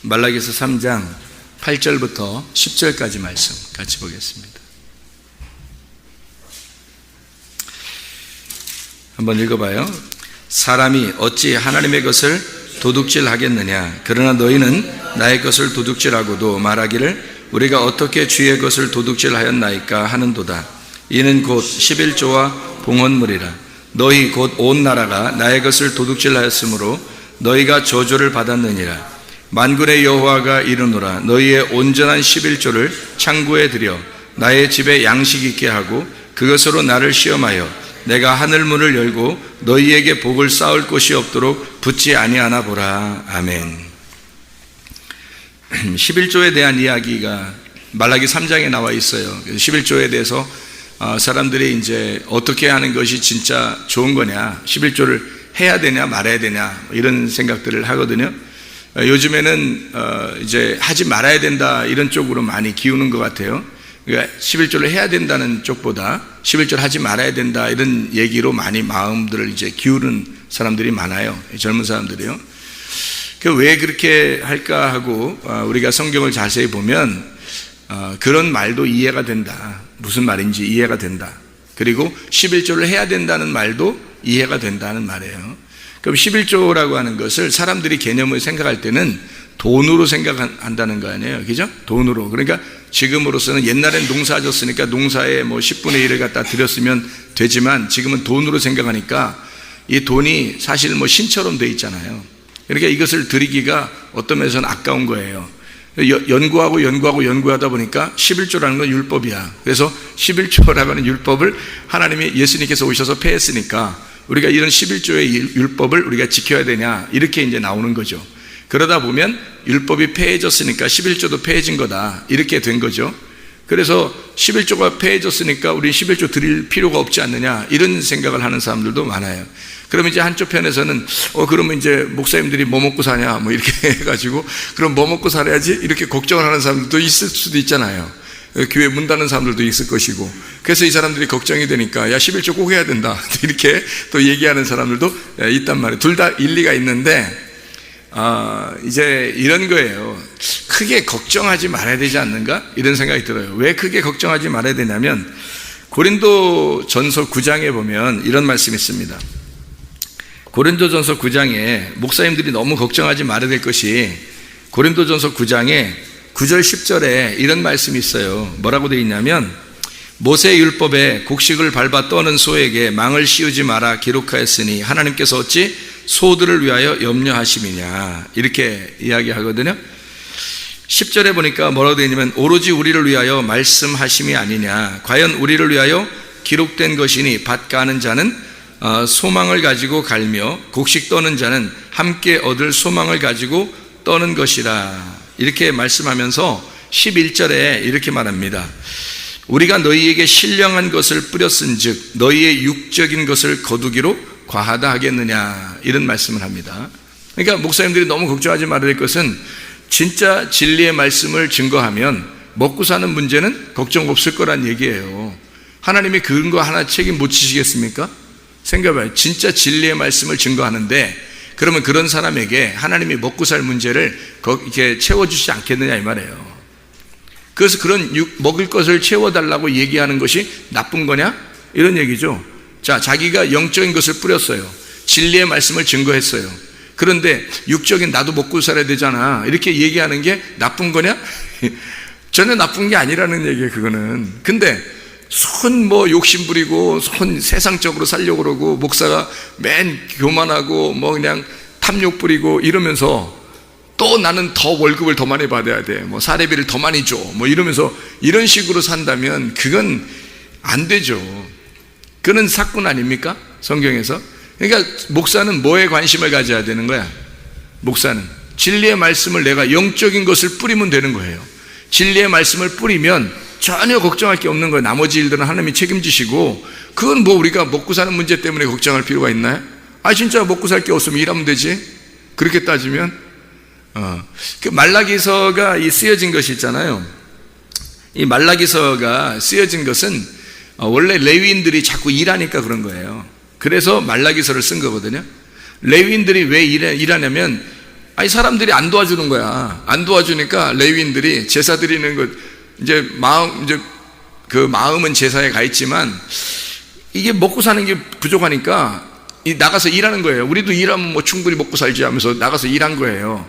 말라기서 3장 8절부터 10절까지 말씀 같이 보겠습니다. 한번 읽어봐요. 사람이 어찌 하나님의 것을 도둑질하겠느냐? 그러나 너희는 나의 것을 도둑질하고도 말하기를 우리가 어떻게 주의 것을 도둑질하였나이까 하는도다. 이는 곧 11조와 봉헌물이라. 너희 곧 온 나라가 나의 것을 도둑질하였으므로 너희가 저주를 받았느니라. 만군의 여호와가 이르노라. 너희의 온전한 11조를 창고에 들여 나의 집에 양식 있게 하고 그것으로 나를 시험하여 내가 하늘 문을 열고 너희에게 복을 쌓을 곳이 없도록 붙지 아니하나 보라. 아멘. 11조에 대한 이야기가 말라기 3장에 나와 있어요. 11조에 대해서 사람들이 이제 어떻게 하는 것이 진짜 좋은 거냐, 11조를 해야 되냐 말아야 되냐 이런 생각들을 하거든요. 요즘에는 이제 하지 말아야 된다 이런 쪽으로 많이 기우는 것 같아요. 그러니까 11조를 해야 된다는 쪽보다 11조를 하지 말아야 된다 이런 얘기로 많이 마음들을 이제 기우는 사람들이 많아요. 젊은 사람들이요. 왜 그렇게 할까 하고 우리가 성경을 자세히 보면 그런 말도 이해가 된다. 무슨 말인지 이해가 된다. 그리고 11조를 해야 된다는 말도 이해가 된다는 말이에요. 그럼 11조라고 하는 것을 사람들이 개념을 생각할 때는 돈으로 생각한다는 거 아니에요. 그죠? 돈으로. 그러니까 지금으로서는 옛날엔 농사 졌으니까 농사에 뭐 10분의 1을 갖다 드렸으면 되지만 지금은 돈으로 생각하니까 이 돈이 사실 뭐 신처럼 돼 있잖아요. 그러니까 이것을 드리기가 어떤 면에서는 아까운 거예요. 연구하다 보니까 11조라는 건 율법이야. 그래서 11조라고 하는 율법을 하나님이 예수님께서 오셔서 폐했으니까 우리가 이런 11조의 율법을 우리가 지켜야 되냐 이렇게 이제 나오는 거죠. 그러다 보면 율법이 폐해졌으니까 11조도 폐해진 거다 이렇게 된 거죠. 그래서 11조가 폐해졌으니까 우리 11조 드릴 필요가 없지 않느냐 이런 생각을 하는 사람들도 많아요. 그러면 이제 한쪽 편에서는 그러면 이제 목사님들이 뭐 먹고 사냐 뭐 이렇게 해가지고 그럼 뭐 먹고 살아야지 이렇게 걱정을 하는 사람들도 있을 수도 있잖아요. 교회 문 닫는 사람들도 있을 것이고 그래서 이 사람들이 걱정이 되니까 야 11조 꼭 해야 된다 이렇게 또 얘기하는 사람들도 있단 말이에요. 둘 다 일리가 있는데 이제 이런 거예요. 크게 걱정하지 말아야 되지 않는가 이런 생각이 들어요. 왜 크게 걱정하지 말아야 되냐면 고린도전서 9장에 보면 이런 말씀이 있습니다. 고린도전서 9장에 목사님들이 너무 걱정하지 말아야 될 것이 고린도전서 9장에 9절 10절에 이런 말씀이 있어요. 뭐라고 되어 있냐면 모세 율법에 곡식을 밟아 떠는 소에게 망을 씌우지 마라 기록하였으니 하나님께서 어찌 소들을 위하여 염려하심이냐 이렇게 이야기하거든요. 10절에 보니까 뭐라고 되어 있냐면 오로지 우리를 위하여 말씀하심이 아니냐 과연 우리를 위하여 기록된 것이니 밭 가는 자는 소망을 가지고 갈며 곡식 떠는 자는 함께 얻을 소망을 가지고 떠는 것이라 이렇게 말씀하면서 11절에 이렇게 말합니다. 우리가 너희에게 신령한 것을 뿌렸은즉 너희의 육적인 것을 거두기로 과하다 하겠느냐 이런 말씀을 합니다. 그러니까 목사님들이 너무 걱정하지 말아야 될 것은 진짜 진리의 말씀을 증거하면 먹고 사는 문제는 걱정 없을 거란 얘기예요. 하나님이 그런 거 하나 책임 못 지시겠습니까? 생각해봐요. 진짜 진리의 말씀을 증거하는데 그러면 그런 사람에게 하나님이 먹고 살 문제를 이렇게 채워주지 않겠느냐 이 말이에요. 그래서 그런 먹을 것을 채워달라고 얘기하는 것이 나쁜 거냐? 이런 얘기죠. 자, 자기가 영적인 것을 뿌렸어요. 진리의 말씀을 증거했어요. 그런데 육적인 나도 먹고 살아야 되잖아 이렇게 얘기하는 게 나쁜 거냐? 전혀 나쁜 게 아니라는 얘기예요. 그거는. 근데 손 욕심 부리고 손 세상적으로 살려고 그러고 목사가 맨 교만하고 그냥 탐욕 부리고 이러면서 또 나는 더 월급을 더 많이 받아야 돼 사례비를 더 많이 줘 이러면서 이런 식으로 산다면 그건 안 되죠. 그는 사꾼 아닙니까? 성경에서. 그러니까 목사는 뭐에 관심을 가져야 되는 거야? 목사는 진리의 말씀을 내가 영적인 것을 뿌리면 되는 거예요. 진리의 말씀을 뿌리면 전혀 걱정할 게 없는 거예요. 나머지 일들은 하나님이 책임지시고 그건 우리가 먹고 사는 문제 때문에 걱정할 필요가 있나요? 진짜 먹고 살 게 없으면 일하면 되지. 그렇게 따지면 그 말라기서가 쓰여진 것이 있잖아요. 이 말라기서가 쓰여진 것은 원래 레위인들이 자꾸 일하니까 그런 거예요. 그래서 말라기서를 쓴 거거든요. 레위인들이 왜 일하냐면 아니 사람들이 안 도와주는 거야. 안 도와주니까 레위인들이 제사 드리는 것 이제 그 마음은 제사에 가 있지만 이게 먹고 사는 게 부족하니까 나가서 일하는 거예요. 우리도 일하면 뭐 충분히 먹고 살지 하면서 나가서 일한 거예요.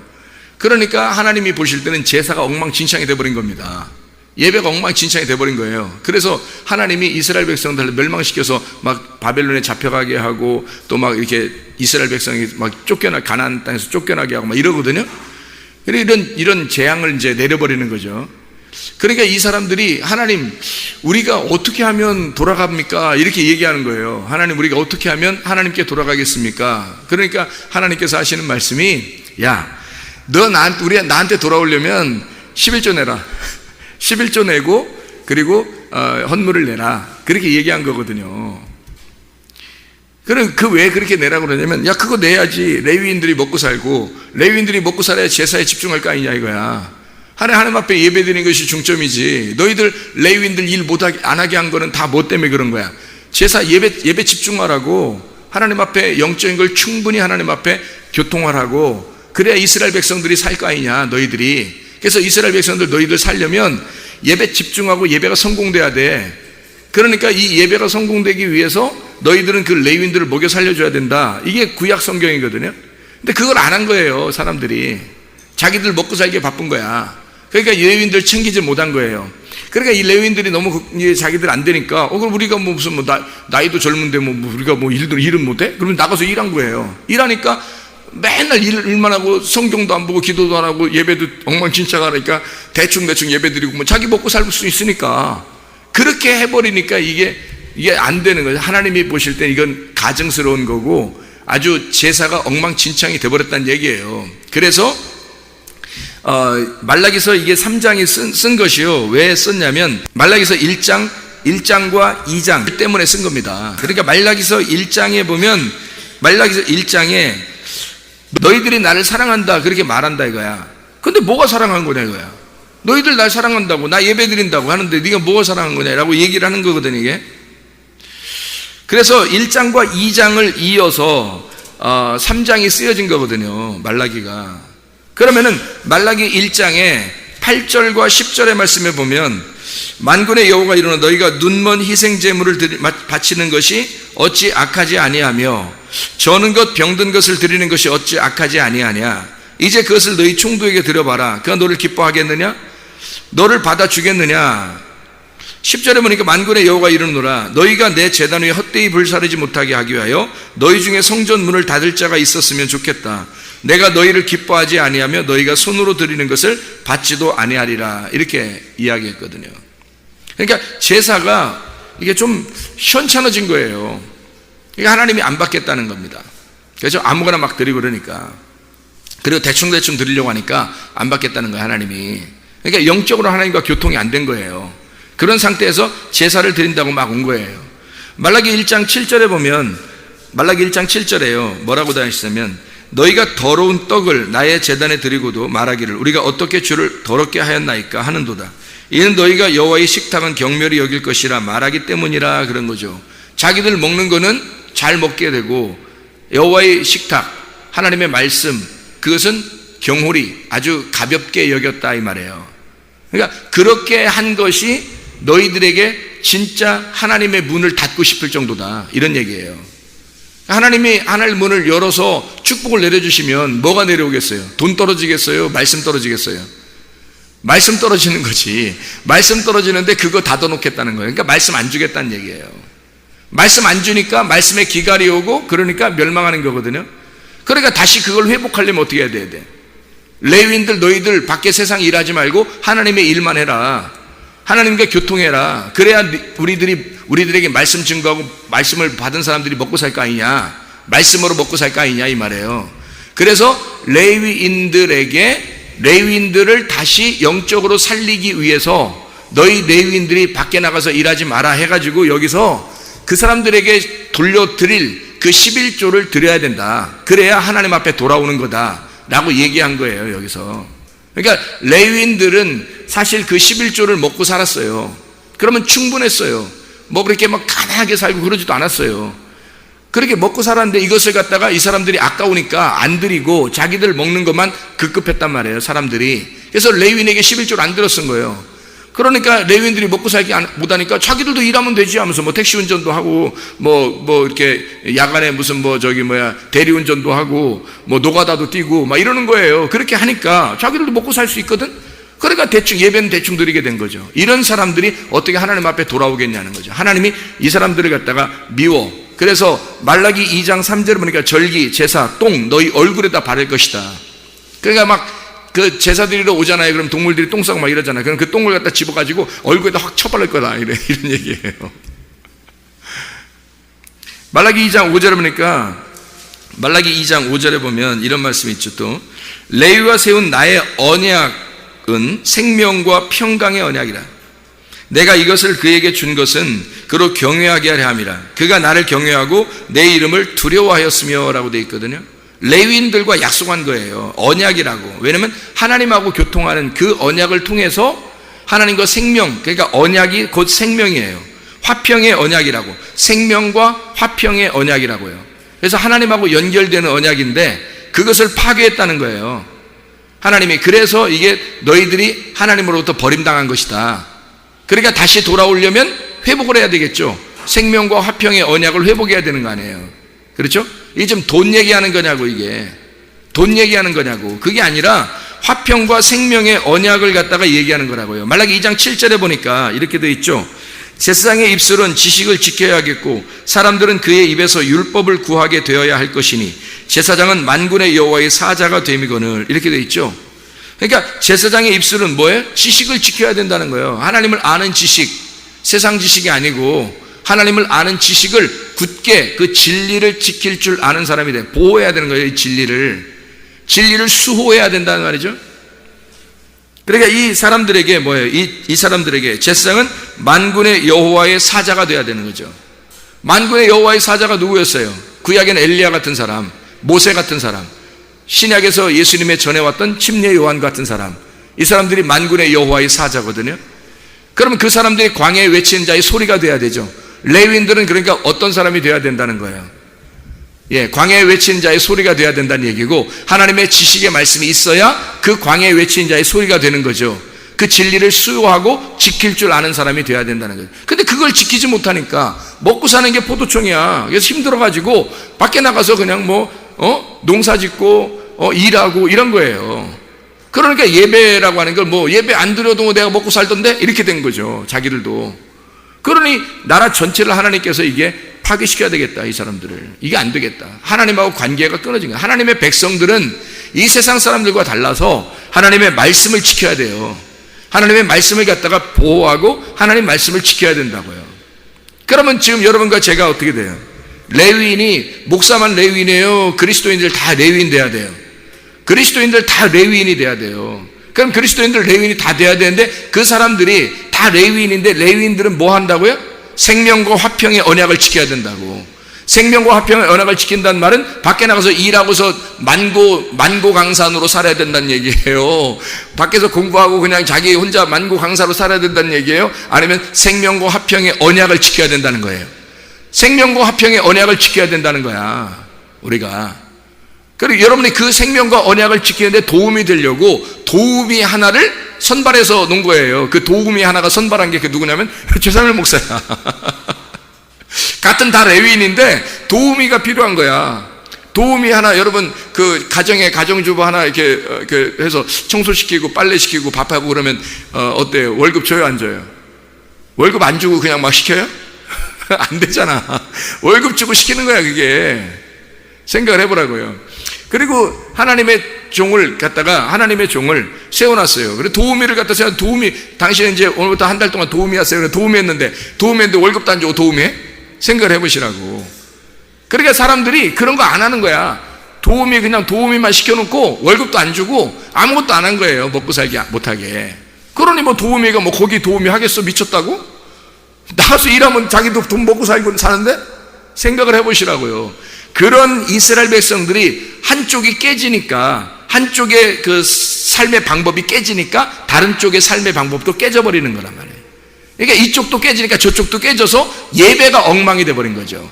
그러니까 하나님이 보실 때는 제사가 엉망진창이 돼버린 겁니다. 예배가 엉망진창이 돼버린 거예요. 그래서 하나님이 이스라엘 백성들을 멸망시켜서 막 바벨론에 잡혀가게 하고 또 막 이렇게 이스라엘 백성이 막 가나안 땅에서 쫓겨나게 하고 막 이러거든요. 이런 재앙을 이제 내려버리는 거죠. 그러니까 이 사람들이 하나님 우리가 어떻게 하면 돌아갑니까? 이렇게 얘기하는 거예요. 하나님 우리가 어떻게 하면 하나님께 돌아가겠습니까? 그러니까 하나님께서 하시는 말씀이 야, 너 나한테 돌아오려면 11조 내라. 11조 내고 그리고 헌물을 내라. 그렇게 얘기한 거거든요. 그럼 왜 그렇게 내라고 그러냐면 야 그거 내야지 레위인들이 먹고 살고 레위인들이 먹고 살아야 제사에 집중할 거 아니냐 이거야. 하나님 앞에 예배드리는 것이 중점이지. 너희들 레위인들 일 안 하게 한 거는 다 뭐 때문에 그런 거야. 제사 예배 집중하라고. 하나님 앞에 영적인 걸 충분히 하나님 앞에 교통하라고. 그래야 이스라엘 백성들이 살 거 아니냐 너희들이. 그래서 이스라엘 백성들 너희들 살려면 예배 집중하고 예배가 성공돼야 돼. 그러니까 이 예배가 성공되기 위해서 너희들은 그 레위인들을 먹여 살려줘야 된다. 이게 구약 성경이거든요. 근데 그걸 안 한 거예요 사람들이. 자기들 먹고 살기에 바쁜 거야. 그러니까 레위인들 챙기지 못한 거예요. 그러니까 이 레위인들이 너무 자기들 안 되니까 그럼 우리가 뭐 무슨 나이도 젊은데 우리가 일은 못해? 그러면 나가서 일한 거예요. 일하니까 맨날 일만 하고 성경도 안 보고 기도도 안 하고 예배도 엉망진창 하니까 대충 예배 드리고 뭐 자기 먹고 살 수 있으니까 그렇게 해버리니까 이게 안 되는 거예요. 하나님이 보실 때 이건 가증스러운 거고 아주 제사가 엉망진창이 돼버렸다는 얘기예요. 그래서 말라기서 이게 3장이 쓴 것이요. 왜 썼냐면 말라기서 1장과 2장 때문에 쓴 겁니다. 그러니까 말라기서 1장에 보면 말라기서 1장에 너희들이 나를 사랑한다 그렇게 말한다 이거야. 근데 뭐가 사랑한 거냐 이거야. 너희들 날 사랑한다고 나 예배 드린다고 하는데 네가 뭐가 사랑한 거냐라고 얘기를 하는 거거든 이게. 그래서 1장과 2장을 이어서 3장이 쓰여진 거거든요 말라기가. 그러면은 말라기 1장에 8절과 10절의 말씀에 보면 만군의 여호와가 이르노 너희가 눈먼 희생 제물을 바치는 것이 어찌 악하지 아니하며 저는 것 병든 것을 드리는 것이 어찌 악하지 아니하냐. 이제 그것을 너희 총독에게 드려봐라. 그가 너를 기뻐하겠느냐? 너를 받아주겠느냐? 10절에 보니까 만군의 여호와가 이르노라 너희가 내 제단 위에 헛되이 불사르지 못하게 하기 위하여 너희 중에 성전 문을 닫을 자가 있었으면 좋겠다. 내가 너희를 기뻐하지 아니하며 너희가 손으로 드리는 것을 받지도 아니하리라. 이렇게 이야기했거든요. 그러니까 제사가 이게 좀 현찮아진 거예요. 이게 하나님이 안 받겠다는 겁니다. 그래서 아무거나 막 드리고 그러니까. 그리고 대충 드리려고 하니까 안 받겠다는 거예요 하나님이. 그러니까 영적으로 하나님과 교통이 안 된 거예요. 그런 상태에서 제사를 드린다고 막 온 거예요. 말라기 1장 7절에 보면 말라기 1장 7절에요 뭐라고 다 하시냐면 너희가 더러운 떡을 나의 제단에 드리고도 말하기를 우리가 어떻게 주를 더럽게 하였나이까 하는도다. 이는 너희가 여호와의 식탁은 경멸히 여길 것이라 말하기 때문이라. 그런 거죠. 자기들 먹는 거는 잘 먹게 되고 여호와의 식탁 하나님의 말씀 그것은 경홀히 아주 가볍게 여겼다 이 말이에요. 그러니까 그렇게 한 것이 너희들에게 진짜 하나님의 문을 닫고 싶을 정도다 이런 얘기예요. 하나님이 하늘 문을 열어서 축복을 내려주시면 뭐가 내려오겠어요? 돈 떨어지겠어요? 말씀 떨어지겠어요? 말씀 떨어지는 거지. 말씀 떨어지는데 그거 닫아놓겠다는 거예요. 그러니까 말씀 안 주겠다는 얘기예요. 말씀 안 주니까 말씀에 기갈이 오고 그러니까 멸망하는 거거든요. 그러니까 다시 그걸 회복하려면 어떻게 해야 돼? 레위인들 너희들 밖에 세상 일하지 말고 하나님의 일만 해라. 하나님과 교통해라. 그래야 우리들에게 말씀 증거하고 말씀을 받은 사람들이 먹고 살 거 아니냐. 말씀으로 먹고 살 거 아니냐 이 말이에요. 그래서 레위인들을 다시 영적으로 살리기 위해서 너희 레위인들이 밖에 나가서 일하지 마라 해가지고 여기서 그 사람들에게 돌려드릴 그 11조를 드려야 된다. 그래야 하나님 앞에 돌아오는 거다 라고 얘기한 거예요 여기서. 그러니까 레위인들은 사실 그 11조를 먹고 살았어요. 그러면 충분했어요. 뭐 그렇게 막 가난하게 살고 그러지도 않았어요. 그렇게 먹고 살았는데 이것을 갖다가 이 사람들이 아까우니까 안 드리고 자기들 먹는 것만 급급했단 말이에요, 사람들이. 그래서 레위인에게 11조를 안 들었은 거예요. 그러니까 레위인들이 먹고 살기 못하니까 자기들도 일하면 되지 하면서 뭐 택시 운전도 하고 뭐 이렇게 야간에 무슨 대리운전도 하고 뭐 노가다도 뛰고 막 이러는 거예요. 그렇게 하니까 자기들도 먹고 살 수 있거든. 그러니까 대충 예배는 대충 드리게 된 거죠. 이런 사람들이 어떻게 하나님 앞에 돌아오겠냐는 거죠. 하나님이 이 사람들을 갖다가 미워. 그래서 말라기 2장 3절을 보니까 절기, 제사, 똥 너희 얼굴에다 바를 것이다. 그러니까 막 그 제사 드리러 오잖아요. 그럼 동물들이 똥 싸고 막 이러잖아요. 그럼 그 똥을 갖다 집어가지고 얼굴에다 확 쳐바를 거다. 이런 얘기예요. 말라기 2장 5절에 보니까 말라기 2장 5절에 보면 이런 말씀이 있죠. 또 레위와 세운 나의 언약은 생명과 평강의 언약이라. 내가 이것을 그에게 준 것은 그로 경외하게 하려 함이라. 그가 나를 경외하고 내 이름을 두려워하였으며 라고 되어 있거든요. 레위인들과 약속한 거예요. 언약이라고. 왜냐하면 하나님하고 교통하는 그 언약을 통해서 하나님과 생명, 그러니까 언약이 곧 생명이에요. 화평의 언약이라고. 생명과 화평의 언약이라고요. 그래서 하나님하고 연결되는 언약인데 그것을 파괴했다는 거예요. 하나님이. 그래서 이게 너희들이 하나님으로부터 버림당한 것이다. 그러니까 다시 돌아오려면 회복을 해야 되겠죠. 생명과 화평의 언약을 회복해야 되는 거 아니에요. 그렇죠? 이게 지금 돈 얘기하는 거냐고, 이게. 돈 얘기하는 거냐고. 그게 아니라 화평과 생명의 언약을 갖다가 얘기하는 거라고요. 말라기 2장 7절에 보니까 이렇게 되어 있죠. 제사장의 입술은 지식을 지켜야겠고 사람들은 그의 입에서 율법을 구하게 되어야 할 것이니 제사장은 만군의 여호와의 사자가 됨이거늘. 이렇게 되어 있죠. 그러니까 제사장의 입술은 뭐예요? 지식을 지켜야 된다는 거예요. 하나님을 아는 지식, 세상 지식이 아니고 하나님을 아는 지식을 굳게 그 진리를 지킬 줄 아는 사람이 돼. 보호해야 되는 거예요. 이 진리를 수호해야 된다는 말이죠. 그러니까 이 사람들에게 뭐예요? 이 사람들에게 제사장은 만군의 여호와의 사자가 돼야 되는 거죠. 만군의 여호와의 사자가 누구였어요? 구약에는 엘리야 같은 사람, 모세 같은 사람, 신약에서 예수님의 전해왔던 침례 요한 같은 사람. 이 사람들이 만군의 여호와의 사자거든요. 그러면 그 사람들이 광야에 외치는 자의 소리가 돼야 되죠. 레위인들은 그러니까 어떤 사람이 돼야 된다는 거예요? 광야에 외치는 자의 소리가 돼야 된다는 얘기고, 하나님의 지식의 말씀이 있어야 그 광야에 외치는 자의 소리가 되는 거죠. 그 진리를 수호하고 지킬 줄 아는 사람이 돼야 된다는 거죠. 근데 그걸 지키지 못하니까 먹고 사는 게 포도청이야. 그래서 힘들어가지고 밖에 나가서 그냥 농사 짓고 일하고 이런 거예요. 그러니까 예배라고 하는 걸 예배 안 드려도 내가 먹고 살던데 이렇게 된 거죠. 자기들도. 그러니 나라 전체를 하나님께서 이게 파괴시켜야 되겠다, 이 사람들을. 이게 안 되겠다. 하나님하고 관계가 끊어진 거야. 하나님의 백성들은 이 세상 사람들과 달라서 하나님의 말씀을 지켜야 돼요. 하나님의 말씀을 갖다가 보호하고 하나님 말씀을 지켜야 된다고요. 그러면 지금 여러분과 제가 어떻게 돼요? 레위인이, 목사만 레위인이에요? 그리스도인들 다 레위인 돼야 돼요? 그리스도인들 다 레위인이 돼야 돼요. 그럼 그리스도인들 레위인이 다 돼야 되는데 그 사람들이 다 레위인인데 레위인들은 뭐 한다고요? 생명과 화평의 언약을 지켜야 된다고. 생명과 화평의 언약을 지킨다는 말은 밖에 나가서 일하고서 만고강산으로 살아야 된다는 얘기예요. 밖에서 공부하고 그냥 자기 혼자 만고강사로 살아야 된다는 얘기예요? 아니면 생명과 화평의 언약을 지켜야 된다는 거예요? 생명과 화평의 언약을 지켜야 된다는 거야, 우리가. 그리고 여러분이 그 생명과 언약을 지키는데 도움이 되려고 도우미 하나를 선발해서 놓은 거예요. 그 도우미 하나가 선발한 게 그 누구냐면 최상일 목사야. 같은 다 레위인인데 도우미가 필요한 거야. 도우미 하나, 여러분 그 가정에 가정주부 하나 이렇게 해서 청소시키고 빨래시키고 밥하고 그러면 어때요? 월급 줘요, 안 줘요? 월급 안 주고 그냥 막 시켜요? 안 되잖아. 월급 주고 시키는 거야, 그게. 생각을 해보라고요. 그리고 하나님의 종을 세워놨어요. 그리고 도우미를 갖다 세워. 도우미, 당신은 이제 오늘부터 한 달 동안 도우미 하세요. 도우미 했는데 월급도 안 주고 도우미 해? 생각을 해보시라고. 그러니까 사람들이 그런 거 안 하는 거야. 그냥 도우미만 시켜놓고 월급도 안 주고 아무것도 안 한 거예요. 먹고 살기 못하게. 그러니 도우미가 거기 도우미 하겠어? 미쳤다고? 나가서 일하면 자기도 돈 먹고 살고 사는데? 생각을 해보시라고요. 그런 이스라엘 백성들이 한쪽이 깨지니까, 한쪽의 그 삶의 방법이 깨지니까 다른 쪽의 삶의 방법도 깨져버리는 거란 말이에요. 그러니까 이쪽도 깨지니까 저쪽도 깨져서 예배가 엉망이 돼버린 거죠.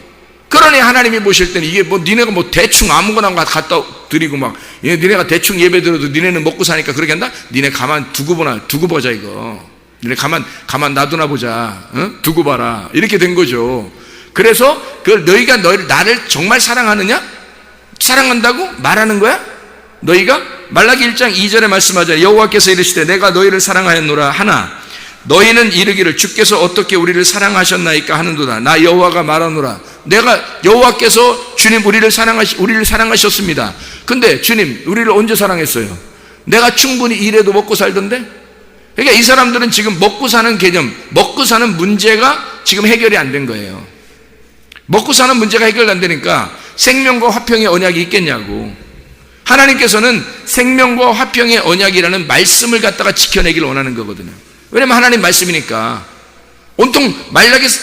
그러니 하나님이 보실 때는 이게 뭐 니네가 뭐 대충 아무거나 갖다 드리고 막 니네가 대충 예배 드려도 니네는 먹고 사니까 그렇게 한다? 니네 가만 두고 보자 이거. 니네 가만 놔두나 보자. 두고 봐라. 이렇게 된 거죠. 그래서 너희가 나를 정말 사랑하느냐? 사랑한다고 말하는 거야? 너희가 말라기 1장 2절에 말씀하자. 여호와께서 이르시되 내가 너희를 사랑하였노라 하나 너희는 이르기를 주께서 어떻게 우리를 사랑하셨나이까 하는도다. 나 여호와가 말하노라. 내가 여호와께서 주님 우리를 사랑하셨습니다. 근데 주님 우리를 언제 사랑했어요? 내가 충분히 일해도 먹고 살던데? 그러니까 이 사람들은 지금 먹고 사는 개념, 먹고 사는 문제가 지금 해결이 안 된 거예요. 먹고 사는 문제가 해결 안 되니까 생명과 화평의 언약이 있겠냐고. 하나님께서는 생명과 화평의 언약이라는 말씀을 갖다가 지켜내기를 원하는 거거든요. 왜냐면 하나님 말씀이니까. 온통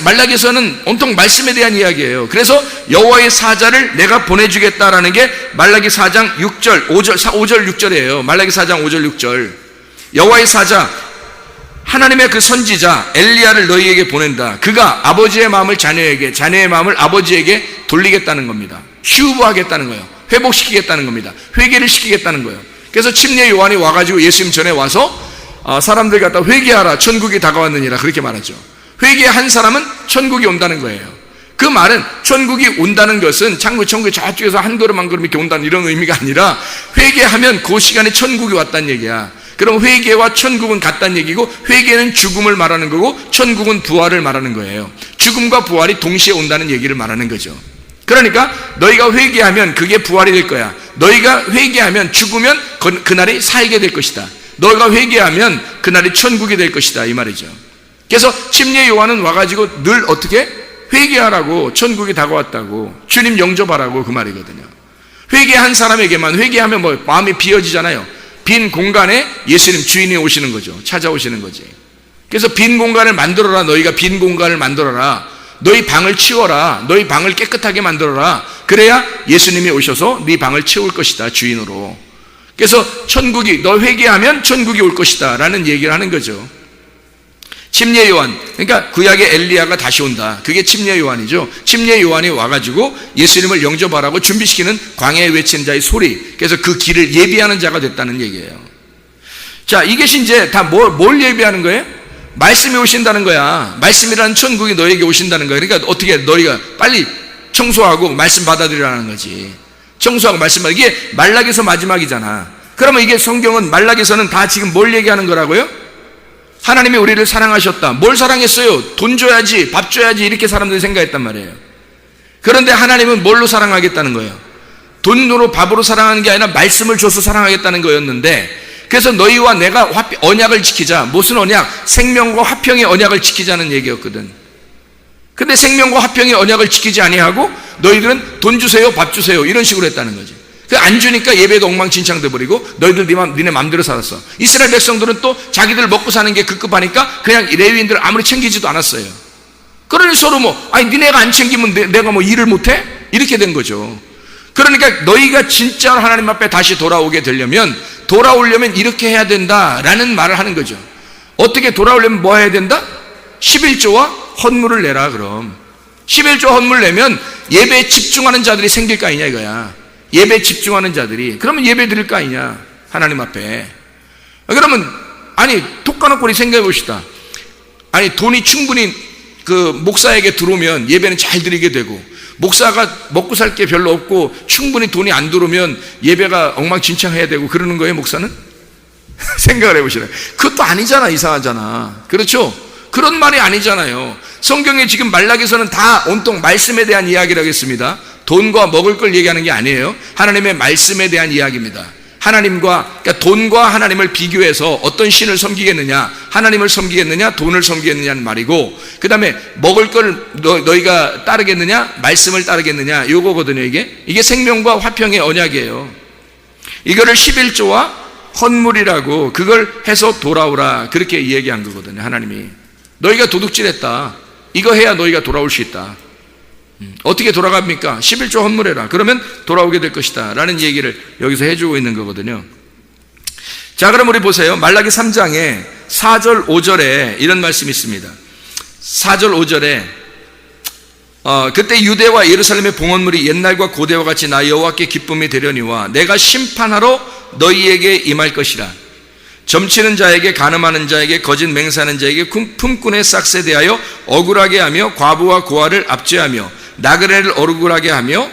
말라기에서는 온통 말씀에 대한 이야기예요. 그래서 여호와의 사자를 내가 보내주겠다라는 게 말라기 4장 6절 5절 6절이에요. 말라기 4장 5절 6절. 여호와의 사자 하나님의 그 선지자 엘리야를 너희에게 보낸다. 그가 아버지의 마음을 자녀에게, 자녀의 마음을 아버지에게 돌리겠다는 겁니다. 휴부하겠다는 거예요. 회복시키겠다는 겁니다. 회개를 시키겠다는 거예요. 그래서 침례 요한이 와가지고 예수님 전에 와서 사람들 갖다 회개하라 천국이 다가왔느니라 그렇게 말하죠. 회개한 사람은 천국이 온다는 거예요. 그 말은 천국이 온다는 것은 천국이 저쪽에서 한 걸음 한 걸음 이렇게 온다는 이런 의미가 아니라 회개하면 그 시간에 천국이 왔다는 얘기야. 그럼 회개와 천국은 같다는 얘기고 회개는 죽음을 말하는 거고 천국은 부활을 말하는 거예요. 죽음과 부활이 동시에 온다는 얘기를 말하는 거죠. 그러니까 너희가 회개하면 그게 부활이 될 거야. 너희가 회개하면 죽으면 그날이 살게 될 것이다. 너희가 회개하면 그날이 천국이 될 것이다 이 말이죠. 그래서 침례 요한은 와가지고 늘 어떻게 회개하라고, 천국이 다가왔다고, 주님 영접하라고 그 말이거든요. 회개한 사람에게만, 회개하면 뭐 마음이 비어지잖아요. 빈 공간에 예수님 주인이 오시는 거죠. 찾아오시는 거지. 그래서 빈 공간을 만들어라. 너희가 빈 공간을 만들어라. 너희 방을 치워라. 너희 방을 깨끗하게 만들어라. 그래야 예수님이 오셔서 네 방을 채울 것이다 주인으로. 그래서 천국이, 너 회개하면 천국이 올 것이다 라는 얘기를 하는 거죠. 침례 요한, 그러니까 구약의 엘리야가 다시 온다. 그게 침례 요한이죠. 침례 요한이 와가지고 예수님을 영접하라고 준비시키는 광야에 외치는 자의 소리. 그래서 그 길을 예비하는 자가 됐다는 얘기예요. 자, 이것이 이제 다 뭘 예비하는 거예요? 말씀이 오신다는 거야. 말씀이라는 천국이 너에게 오신다는 거야. 그러니까 어떻게 너희가 빨리 청소하고 말씀 받아들이라는 거지. 청소하고 말씀 받아. 이게 말라기서 마지막이잖아. 그러면 이게 성경은 말라기서는 다 지금 뭘 얘기하는 거라고요? 하나님이 우리를 사랑하셨다. 뭘 사랑했어요? 돈 줘야지, 밥 줘야지 이렇게 사람들이 생각했단 말이에요. 그런데 하나님은 뭘로 사랑하겠다는 거예요? 돈으로 밥으로 사랑하는 게 아니라 말씀을 줘서 사랑하겠다는 거였는데, 그래서 너희와 내가 언약을 지키자. 무슨 언약? 생명과 화평의 언약을 지키자는 얘기였거든. 근데 생명과 화평의 언약을 지키지 아니하고 너희들은 돈 주세요, 밥 주세요 이런 식으로 했다는 거지. 안 주니까 예배도 엉망진창 돼버리고 너희들 니네 맘대로 살았어. 이스라엘 백성들은 또 자기들 먹고 사는 게 급급하니까 그냥 레위인들 아무리 챙기지도 않았어요. 그러니 서로 니네가 안 챙기면 내가 일을 못해? 이렇게 된 거죠. 그러니까 너희가 진짜로 하나님 앞에 다시 돌아오려면 이렇게 해야 된다라는 말을 하는 거죠. 어떻게 돌아오려면 뭐 해야 된다? 11조와 헌물을 내라. 그럼 11조 헌물 내면 예배에 집중하는 자들이 생길 거 아니냐 이거야. 예배에 집중하는 자들이. 그러면 예배 드릴 거 아니냐 하나님 앞에. 그러면 톡 까놓고 우리 생각해 봅시다. 돈이 충분히 그 목사에게 들어오면 예배는 잘 드리게 되고, 목사가 먹고 살 게 별로 없고 충분히 돈이 안 들어오면 예배가 엉망진창해야 되고 그러는 거예요 목사는? 생각을 해보시라. 그것도 아니잖아. 이상하잖아. 그렇죠? 그런 말이 아니잖아요. 성경에 지금 말라기서는 다 온통 말씀에 대한 이야기라고 했습니다. 돈과 먹을 걸 얘기하는 게 아니에요. 하나님의 말씀에 대한 이야기입니다. 그러니까 돈과 하나님을 비교해서 어떤 신을 섬기겠느냐, 하나님을 섬기겠느냐, 돈을 섬기겠느냐는 말이고, 그 다음에 먹을 걸 너희가 따르겠느냐, 말씀을 따르겠느냐, 요거거든요. 이게 생명과 화평의 언약이에요. 이거를 11조와 헌물이라고, 그걸 해서 돌아오라 그렇게 이야기한 거거든요. 하나님이 너희가 도둑질했다, 이거 해야 너희가 돌아올 수 있다. 어떻게 돌아갑니까? 11조 헌물해라. 그러면 돌아오게 될 것이다 라는 얘기를 여기서 해주고 있는 거거든요. 자, 그럼 우리 보세요. 말라기 3장에 4절 5절에 이런 말씀이 있습니다. 4절 5절에 그때 유대와 예루살렘의 봉헌물이 옛날과 고대와 같이 나 여호와께 기쁨이 되려니와 내가 심판하러 너희에게 임할 것이라. 점치는 자에게, 간음하는 자에게, 거짓 맹세하는 자에게, 품꾼의 싹세 대하여 억울하게 하며 과부와 고아를 압제하며 나그네를 억울하게 하며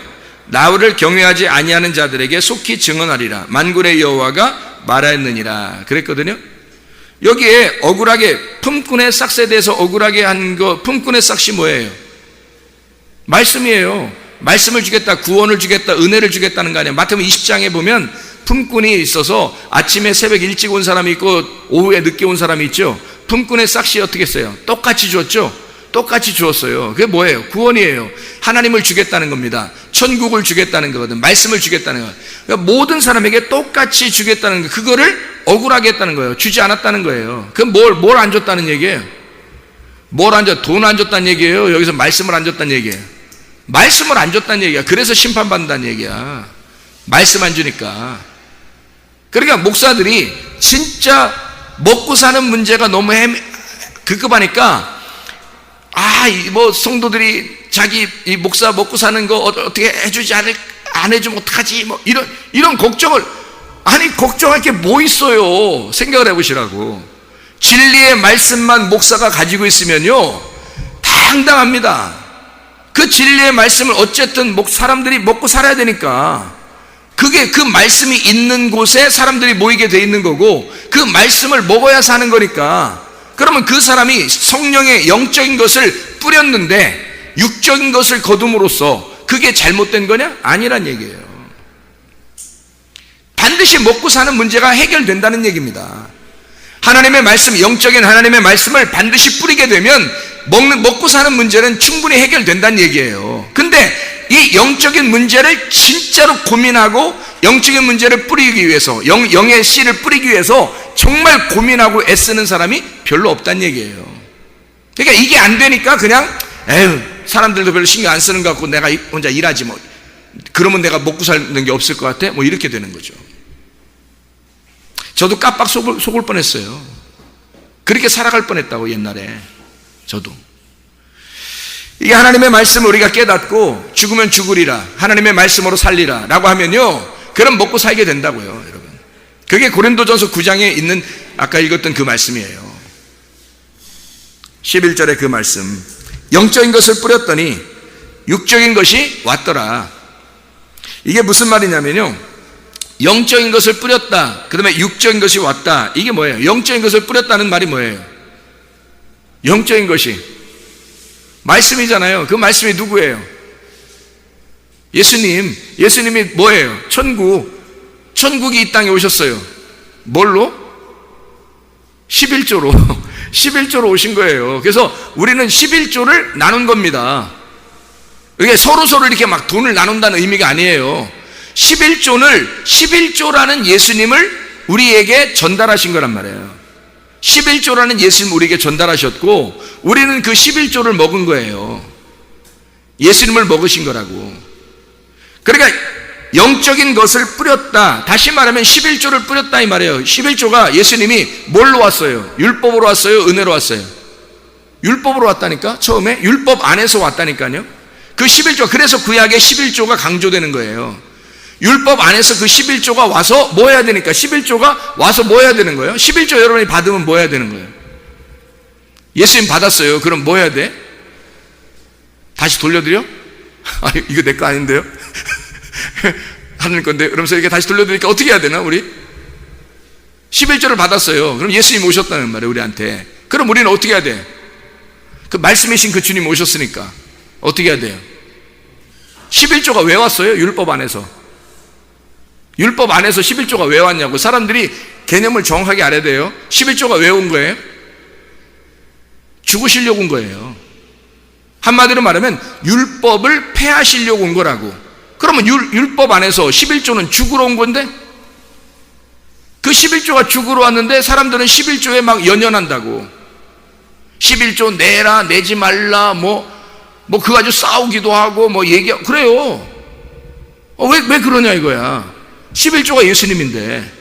나를 경외하지 아니하는 자들에게 속히 증언하리라. 만군의 여호와가 말하였느니라. 그랬거든요. 여기에 억울하게, 품꾼의 싹세 대해서 억울하게 한 거, 품꾼의 싹이 뭐예요? 말씀이에요. 말씀을 주겠다, 구원을 주겠다, 은혜를 주겠다는 거 아니에요. 마태복음 20장에 보면 품꾼이 있어서 아침에 새벽 일찍 온 사람이 있고 오후에 늦게 온 사람이 있죠. 품꾼의 싹이 어떻게 했어요? 똑같이 주었죠. 똑같이 주었어요. 그게 뭐예요? 구원이에요. 하나님을 주겠다는 겁니다. 천국을 주겠다는 거거든. 말씀을 주겠다는 거예요. 그러니까 모든 사람에게 똑같이 주겠다는 거, 그거를 억울하게 했다는 거예요. 주지 않았다는 거예요. 그럼 뭘 안 줬다는 얘기예요? 돈 안 줬다는 얘기예요? 여기서 말씀을 안 줬다는 얘기예요? 말씀을 안 줬다는 얘기야. 그래서 심판받는다는 얘기야. 말씀 안 주니까. 그러니까 목사들이 진짜 먹고 사는 문제가 너무 급급하니까 성도들이 자기 이 목사 먹고 사는 거 어떻게 해주지 안 해주면 어떡하지? 이런 걱정을, 걱정할 게 뭐 있어요? 생각을 해보시라고. 진리의 말씀만 목사가 가지고 있으면요, 당당합니다. 그 진리의 말씀을 어쨌든 사람들이 먹고 살아야 되니까, 그 말씀이 있는 곳에 사람들이 모이게 돼 있는 거고, 그 말씀을 먹어야 사는 거니까. 그러면 그 사람이 성령의 영적인 것을 뿌렸는데 육적인 것을 거둠으로써 그게 잘못된 거냐? 아니란 얘기예요. 반드시 먹고 사는 문제가 해결된다는 얘기입니다. 하나님의 말씀, 영적인 하나님의 말씀을 반드시 뿌리게 되면 먹고 사는 문제는 충분히 해결된다는 얘기예요. 근데 이 영적인 문제를 진짜로 고민하고 영적인 문제를 뿌리기 위해서, 영의 씨를 뿌리기 위해서 정말 고민하고 애쓰는 사람이 별로 없다는 얘기예요. 그러니까 이게 안 되니까 그냥 사람들도 별로 신경 안 쓰는 것 같고 내가 혼자 일하지 뭐, 그러면 내가 먹고 사는 게 없을 것 같아? 뭐 이렇게 되는 거죠. 저도 깜빡 속을 뻔했어요. 그렇게 살아갈 뻔했다고, 옛날에. 저도. 이게 하나님의 말씀을 우리가 깨닫고 죽으면 죽으리라, 하나님의 말씀으로 살리라 라고 하면요, 그럼 먹고 살게 된다고요, 여러분. 그게 고린도전서 9장에 있는 아까 읽었던 그 말씀이에요. 11절의 그 말씀. 영적인 것을 뿌렸더니 육적인 것이 왔더라. 이게 무슨 말이냐면요, 영적인 것을 뿌렸다, 그 다음에 육적인 것이 왔다. 이게 뭐예요? 영적인 것을 뿌렸다는 말이 뭐예요? 영적인 것이 말씀이잖아요. 그 말씀이 누구예요? 예수님이 뭐예요? 천국이 이 땅에 오셨어요. 뭘로? 11조로 11조로 오신 거예요. 그래서 우리는 11조를 나눈 겁니다. 이게 서로 이렇게 막 돈을 나눈다는 의미가 아니에요. 11조라는 예수님을 우리에게 전달하신 거란 말이에요. 11조라는 예수님 우리에게 전달하셨고, 우리는 그 11조를 먹은 거예요. 예수님을 먹으신 거라고. 그러니까 영적인 것을 뿌렸다, 다시 말하면 11조를 뿌렸다 이 말이에요. 11조가 예수님이 뭘로 왔어요? 율법으로 왔어요? 은혜로 왔어요? 율법으로 왔다니까. 처음에 율법 안에서 왔다니까요. 그 11조, 그래서 구약의 11조가 강조되는 거예요. 율법 안에서 그 11조가 와서 뭐 해야 되니까, 11조가 와서 뭐 해야 되는 거예요? 11조 여러분이 받으면 뭐 해야 되는 거예요? 예수님 받았어요. 그럼 뭐 해야 돼? 다시 돌려드려? 이거 내 거 아닌데요? 하나님 건데, 그러면서 이렇게 다시 돌려드리니까 어떻게 해야 되나, 우리? 11조를 받았어요. 그럼 예수님 오셨다는 말이에요, 우리한테. 그럼 우리는 어떻게 해야 돼? 그 말씀이신 그 주님 오셨으니까 어떻게 해야 돼요? 11조가 왜 왔어요? 율법 안에서 11조가 왜 왔냐고. 사람들이 개념을 정확하게 알아야 돼요. 11조가 왜 온 거예요? 죽으시려고 온 거예요. 한마디로 말하면 율법을 폐하시려고 온 거라고. 그러면 율법 안에서 11조는 죽으러 온 건데, 그 11조가 죽으러 왔는데 사람들은 11조에 막 연연한다고. 11조 내라, 내지 말라, 그거 가지고 싸우기도 하고, 그래요. 왜 그러냐 이거야. 11조가 예수님인데,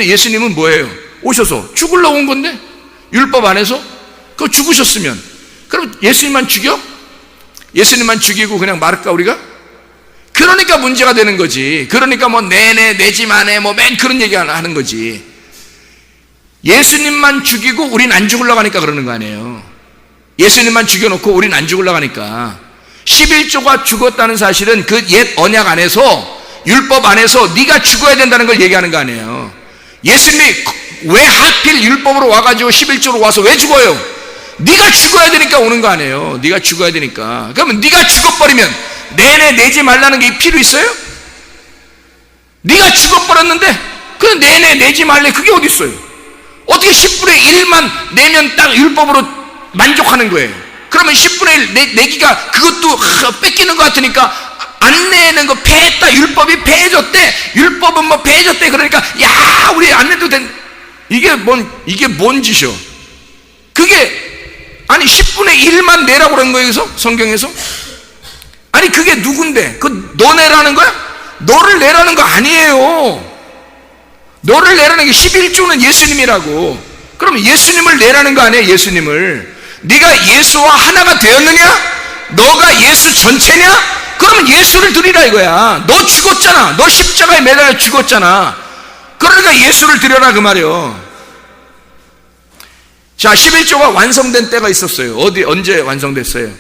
예수님은 뭐예요? 오셔서 죽으려고 온 건데, 율법 안에서 그거 죽으셨으면, 그럼 예수님만 죽여? 예수님만 죽이고 그냥 말을까 우리가? 그러니까 문제가 되는 거지. 그러니까 뭐 내내 내 집 안에 뭐 맨 그런 얘기 하는 거지. 예수님만 죽이고 우린 안 죽으려고 하니까 그러는 거 아니에요. 예수님만 죽여놓고 우린 안 죽으려고 하니까. 11조가 죽었다는 사실은 그 옛 언약 안에서, 율법 안에서 네가 죽어야 된다는 걸 얘기하는 거 아니에요. 예수님이 왜 하필 율법으로 와가지고 11조로 와서 왜 죽어요? 네가 죽어야 되니까 오는 거 아니에요. 네가 죽어야 되니까. 그러면 네가 죽어버리면 내내 내지 말라는 게 필요 있어요? 네가 죽어버렸는데 그 내내 내지 말래, 그게 어디 있어요? 어떻게 10분의 1만 내면 딱 율법으로 만족하는 거예요? 그러면 10분의 1 내기가 그것도 뺏기는 것 같으니까 안 내는 거 패했다. 율법이 패해졌대. 율법은 뭐 패해졌대. 그러니까 야 우리 안 내도 된. 이게 뭔 짓이요? 그게 아니 10분의 1만 내라고 그런 거예요. 그래서 성경에서 아니 그게 누군데? 그 너 내라는 거야? 너를 내라는 거 아니에요. 너를 내라는 게 11조는 예수님이라고. 그럼 예수님을 내라는 거 아니에요? 예수님을. 네가 예수와 하나가 되었느냐? 너가 예수 전체냐? 그러면 예수를 드리라 이거야. 너 죽었잖아. 너 십자가에 매달려 죽었잖아. 그러니까 예수를 드려라 그 말이요. 자, 11조가 완성된 때가 있었어요. 언제 완성됐어요?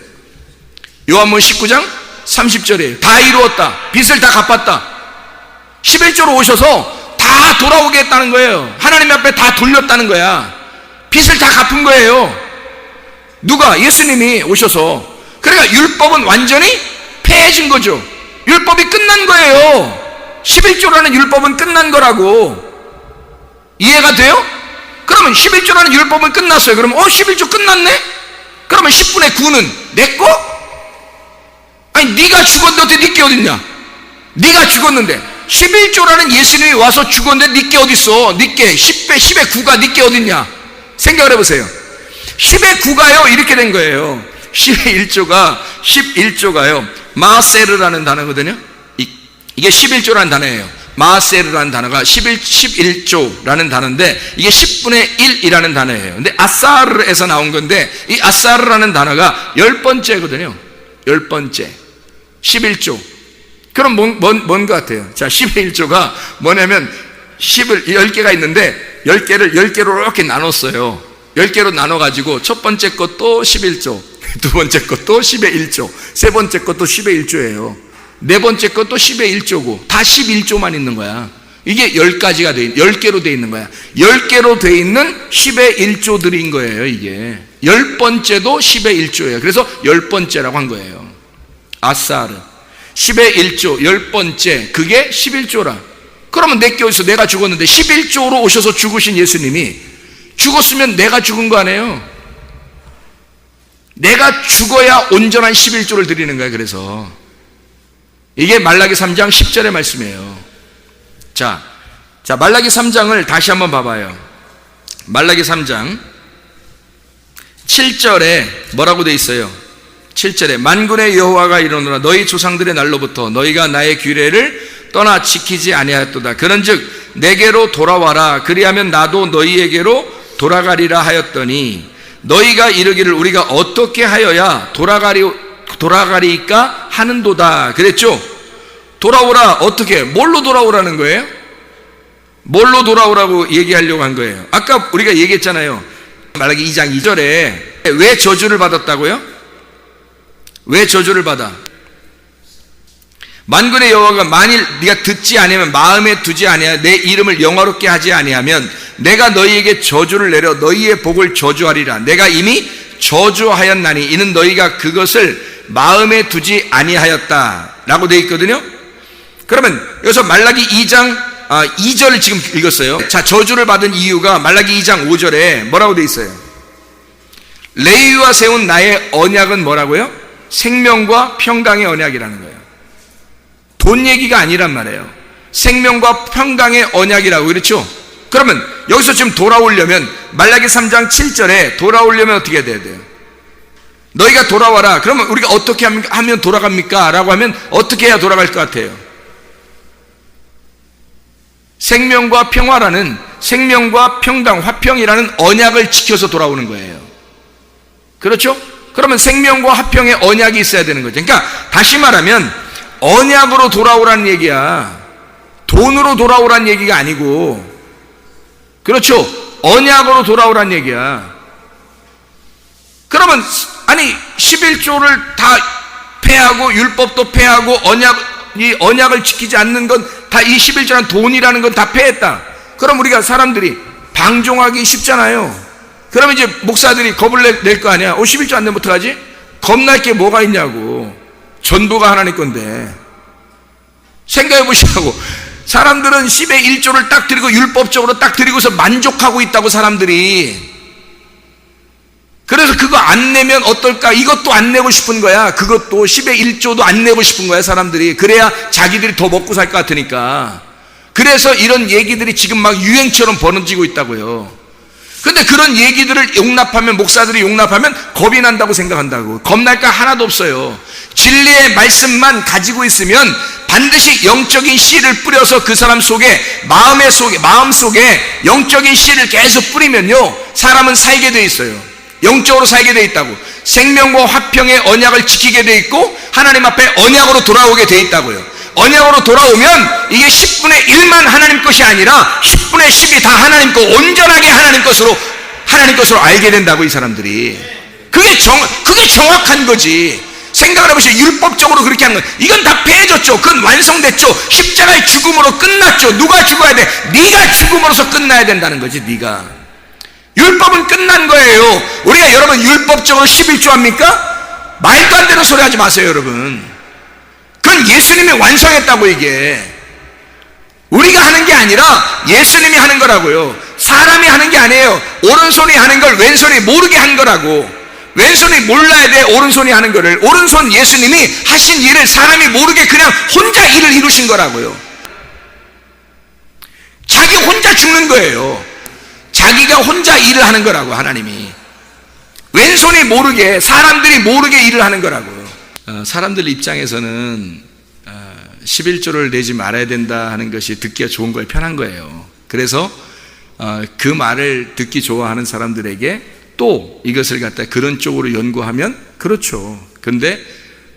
요한복음 19장 30절이에요. 다 이루었다. 빚을 다 갚았다. 11조로 오셔서 다 돌아오게 했다는 거예요. 하나님 앞에 다 돌렸다는 거야. 빚을 다 갚은 거예요. 누가? 예수님이 오셔서. 그러니까 율법은 완전히 패해진 거죠. 율법이 끝난 거예요. 11조라는 율법은 끝난 거라고. 이해가 돼요? 그러면 11조라는 율법은 끝났어요. 그러면 11조 끝났네? 그러면 10분의 9는 내 거? 아니 네가 죽었는데 어떻게 네게 어딨냐? 네가 죽었는데 11조라는 예수님이 와서 죽었는데 네게 어딨어? 네게 10의 9가 네게 어딨냐? 생각을 해보세요. 10의 9가요 이렇게 된 거예요. 11조가요 마세르라는 단어거든요. 이게 11조라는 단어예요. 마세르라는 단어가 11조라는 단어인데 이게 10분의 1이라는 단어예요. 근데 아사르에서 나온 건데 이 아사르라는 단어가 10번째거든요. 10번째 11조. 그럼 뭔 것 같아요? 자, 11조가 뭐냐면 10개가 있는데 10개를 10개로 이렇게 나눴어요. 10개로 나눠가지고 첫 번째 것도 11조, 두 번째 것도 10의 1조, 세 번째 것도 10의 1조예요. 네 번째 것도 10의 1조고 다 11조만 있는 거야. 이게 10가지가 10개로 돼 있는 거야. 10개로 돼 있는 10의 1조들인 거예요. 이게 10번째도 10의 1조예요. 그래서 10번째라고 한 거예요. 아사르 10의 1조 10번째 그게 11조라. 그러면 내게 어디서 내가 죽었는데 11조로 오셔서 죽으신 예수님이 죽었으면 내가 죽은 거 아니에요? 내가 죽어야 온전한 11조를 드리는 거예요. 그래서 이게 말라기 3장 10절의 말씀이에요. 자, 말라기 3장을 다시 한번 봐봐요. 말라기 3장 7절에 뭐라고 돼 있어요? 7절에 만군의 여호와가 이르노라 너희 조상들의 날로부터 너희가 나의 규례를 떠나 지키지 아니하였도다. 그런즉 내게로 돌아와라. 그리하면 나도 너희에게로 돌아가리라 하였더니 너희가 이르기를 우리가 어떻게 하여야 돌아가리까 하는도다. 그랬죠? 돌아오라. 어떻게? 뭘로 돌아오라는 거예요? 뭘로 돌아오라고 얘기하려고 한 거예요? 아까 우리가 얘기했잖아요. 말라기 2장 2절에 왜 저주를 받았다고요? 왜 저주를 받아? 만군의 여호와가 만일 네가 듣지 아니하면 마음에 두지 아니하여 내 이름을 영화롭게 하지 아니하면 내가 너희에게 저주를 내려 너희의 복을 저주하리라. 내가 이미 저주하였나니 이는 너희가 그것을 마음에 두지 아니하였다 라고 되어 있거든요. 그러면 여기서 말라기 2장 2절을 지금 읽었어요. 자, 저주를 받은 이유가 말라기 2장 5절에 뭐라고 되어 있어요? 레위와 세운 나의 언약은 뭐라고요? 생명과 평강의 언약이라는 거예요. 돈 얘기가 아니란 말이에요. 생명과 평강의 언약이라고. 그렇죠? 그러면 여기서 지금 돌아오려면 말라기 3장 7절에 돌아오려면 어떻게 돼야 돼요? 너희가 돌아와라. 그러면 우리가 어떻게 하면 돌아갑니까? 라고 하면 어떻게 해야 돌아갈 것 같아요? 생명과 평화라는, 생명과 평강, 화평이라는 언약을 지켜서 돌아오는 거예요. 그렇죠? 그러면 생명과 화평의 언약이 있어야 되는 거죠. 그러니까 다시 말하면 언약으로 돌아오라는 얘기야. 돈으로 돌아오라는 얘기가 아니고, 그렇죠, 언약으로 돌아오라는 얘기야. 그러면 아니 11조를 다 폐하고 율법도 폐하고 이 언약을 지키지 않는 건 다 이 11조란 돈이라는 건 다 폐했다. 그럼 우리가 사람들이 방종하기 쉽잖아요. 그러면 이제 목사들이 겁을 낼 거 아니야. 11조 안 내면 어떡하지? 겁날 게 뭐가 있냐고. 전부가 하나님 건데. 생각해 보시라고. 사람들은 10의 1조를 딱 드리고 율법적으로 딱 드리고서 만족하고 있다고, 사람들이. 그래서 그거 안 내면 어떨까? 이것도 안 내고 싶은 거야. 그것도 10의 1조도 안 내고 싶은 거야, 사람들이. 그래야 자기들이 더 먹고 살 것 같으니까. 그래서 이런 얘기들이 지금 막 유행처럼 번지고 있다고요. 근데 그런 얘기들을 용납하면, 목사들이 용납하면 겁이 난다고 생각한다고. 겁날 거 하나도 없어요. 진리의 말씀만 가지고 있으면 반드시 영적인 씨를 뿌려서 그 사람 속에, 마음 속에 영적인 씨를 계속 뿌리면요, 사람은 살게 돼 있어요. 영적으로 살게 돼 있다고. 생명과 화평의 언약을 지키게 돼 있고 하나님 앞에 언약으로 돌아오게 돼 있다고요. 언약으로 돌아오면 이게 10분의 1만 하나님 것이 아니라 10분의 10이 다 하나님 것, 온전하게 하나님 것으로 알게 된다고, 이 사람들이. 그게 정확한 거지. 생각을 해보세요. 율법적으로 그렇게 하는 건, 이건 다 폐해졌죠. 그건 완성됐죠. 십자가의 죽음으로 끝났죠. 누가 죽어야 돼? 네가 죽음으로써 끝나야 된다는 거지. 네가. 율법은 끝난 거예요. 우리가 여러분 율법적으로 11조 합니까? 말도 안 되는 소리 하지 마세요, 여러분. 그건 예수님이 완성했다고. 이게 우리가 하는 게 아니라 예수님이 하는 거라고요. 사람이 하는 게 아니에요. 오른손이 하는 걸 왼손이 모르게 한 거라고. 왼손이 몰라야 돼, 오른손이 하는 거를. 오른손 예수님이 하신 일을 사람이 모르게 그냥 혼자 일을 이루신 거라고요. 자기 혼자 죽는 거예요. 자기가 혼자 일을 하는 거라고, 하나님이. 왼손이 모르게, 사람들이 모르게 일을 하는 거라고요. 사람들 입장에서는 11조를 내지 말아야 된다 하는 것이 듣기가 좋은 거예요. 편한 거예요. 그래서 그 말을 듣기 좋아하는 사람들에게 또 이것을 갖다 그런 쪽으로 연구하면 그렇죠. 근데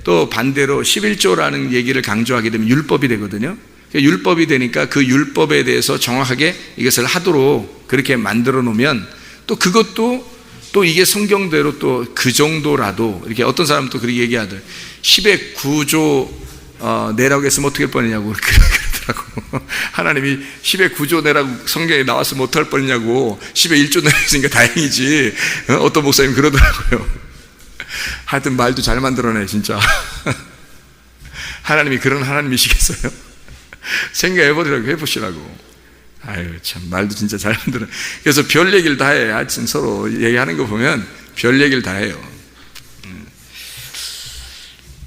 또 반대로 11조라는 얘기를 강조하게 되면 율법이 되거든요. 율법이 되니까 그 율법에 대해서 정확하게 이것을 하도록 그렇게 만들어 놓으면 또 그것도 또 이게 성경대로 또 그 정도라도, 이렇게 어떤 사람은 또 그렇게 얘기하더라고요. 10의 9조 내라고 했으면 어떻게 할 뻔했냐고 그러더라고. 하나님이 10의 9조 내라고 성경에 나왔으면 어떡할 뻔했냐고. 10의 1조 내라고 했으니까 다행이지. 어떤 목사님 그러더라고요. 하여튼 말도 잘 만들어내, 진짜. 하나님이 그런 하나님이시겠어요? 해보시라고. 아유, 참, 말도 진짜 잘 만들어. 그래서 별 얘기를 다 해. 하여튼 서로 얘기하는 거 보면 별 얘기를 다 해요.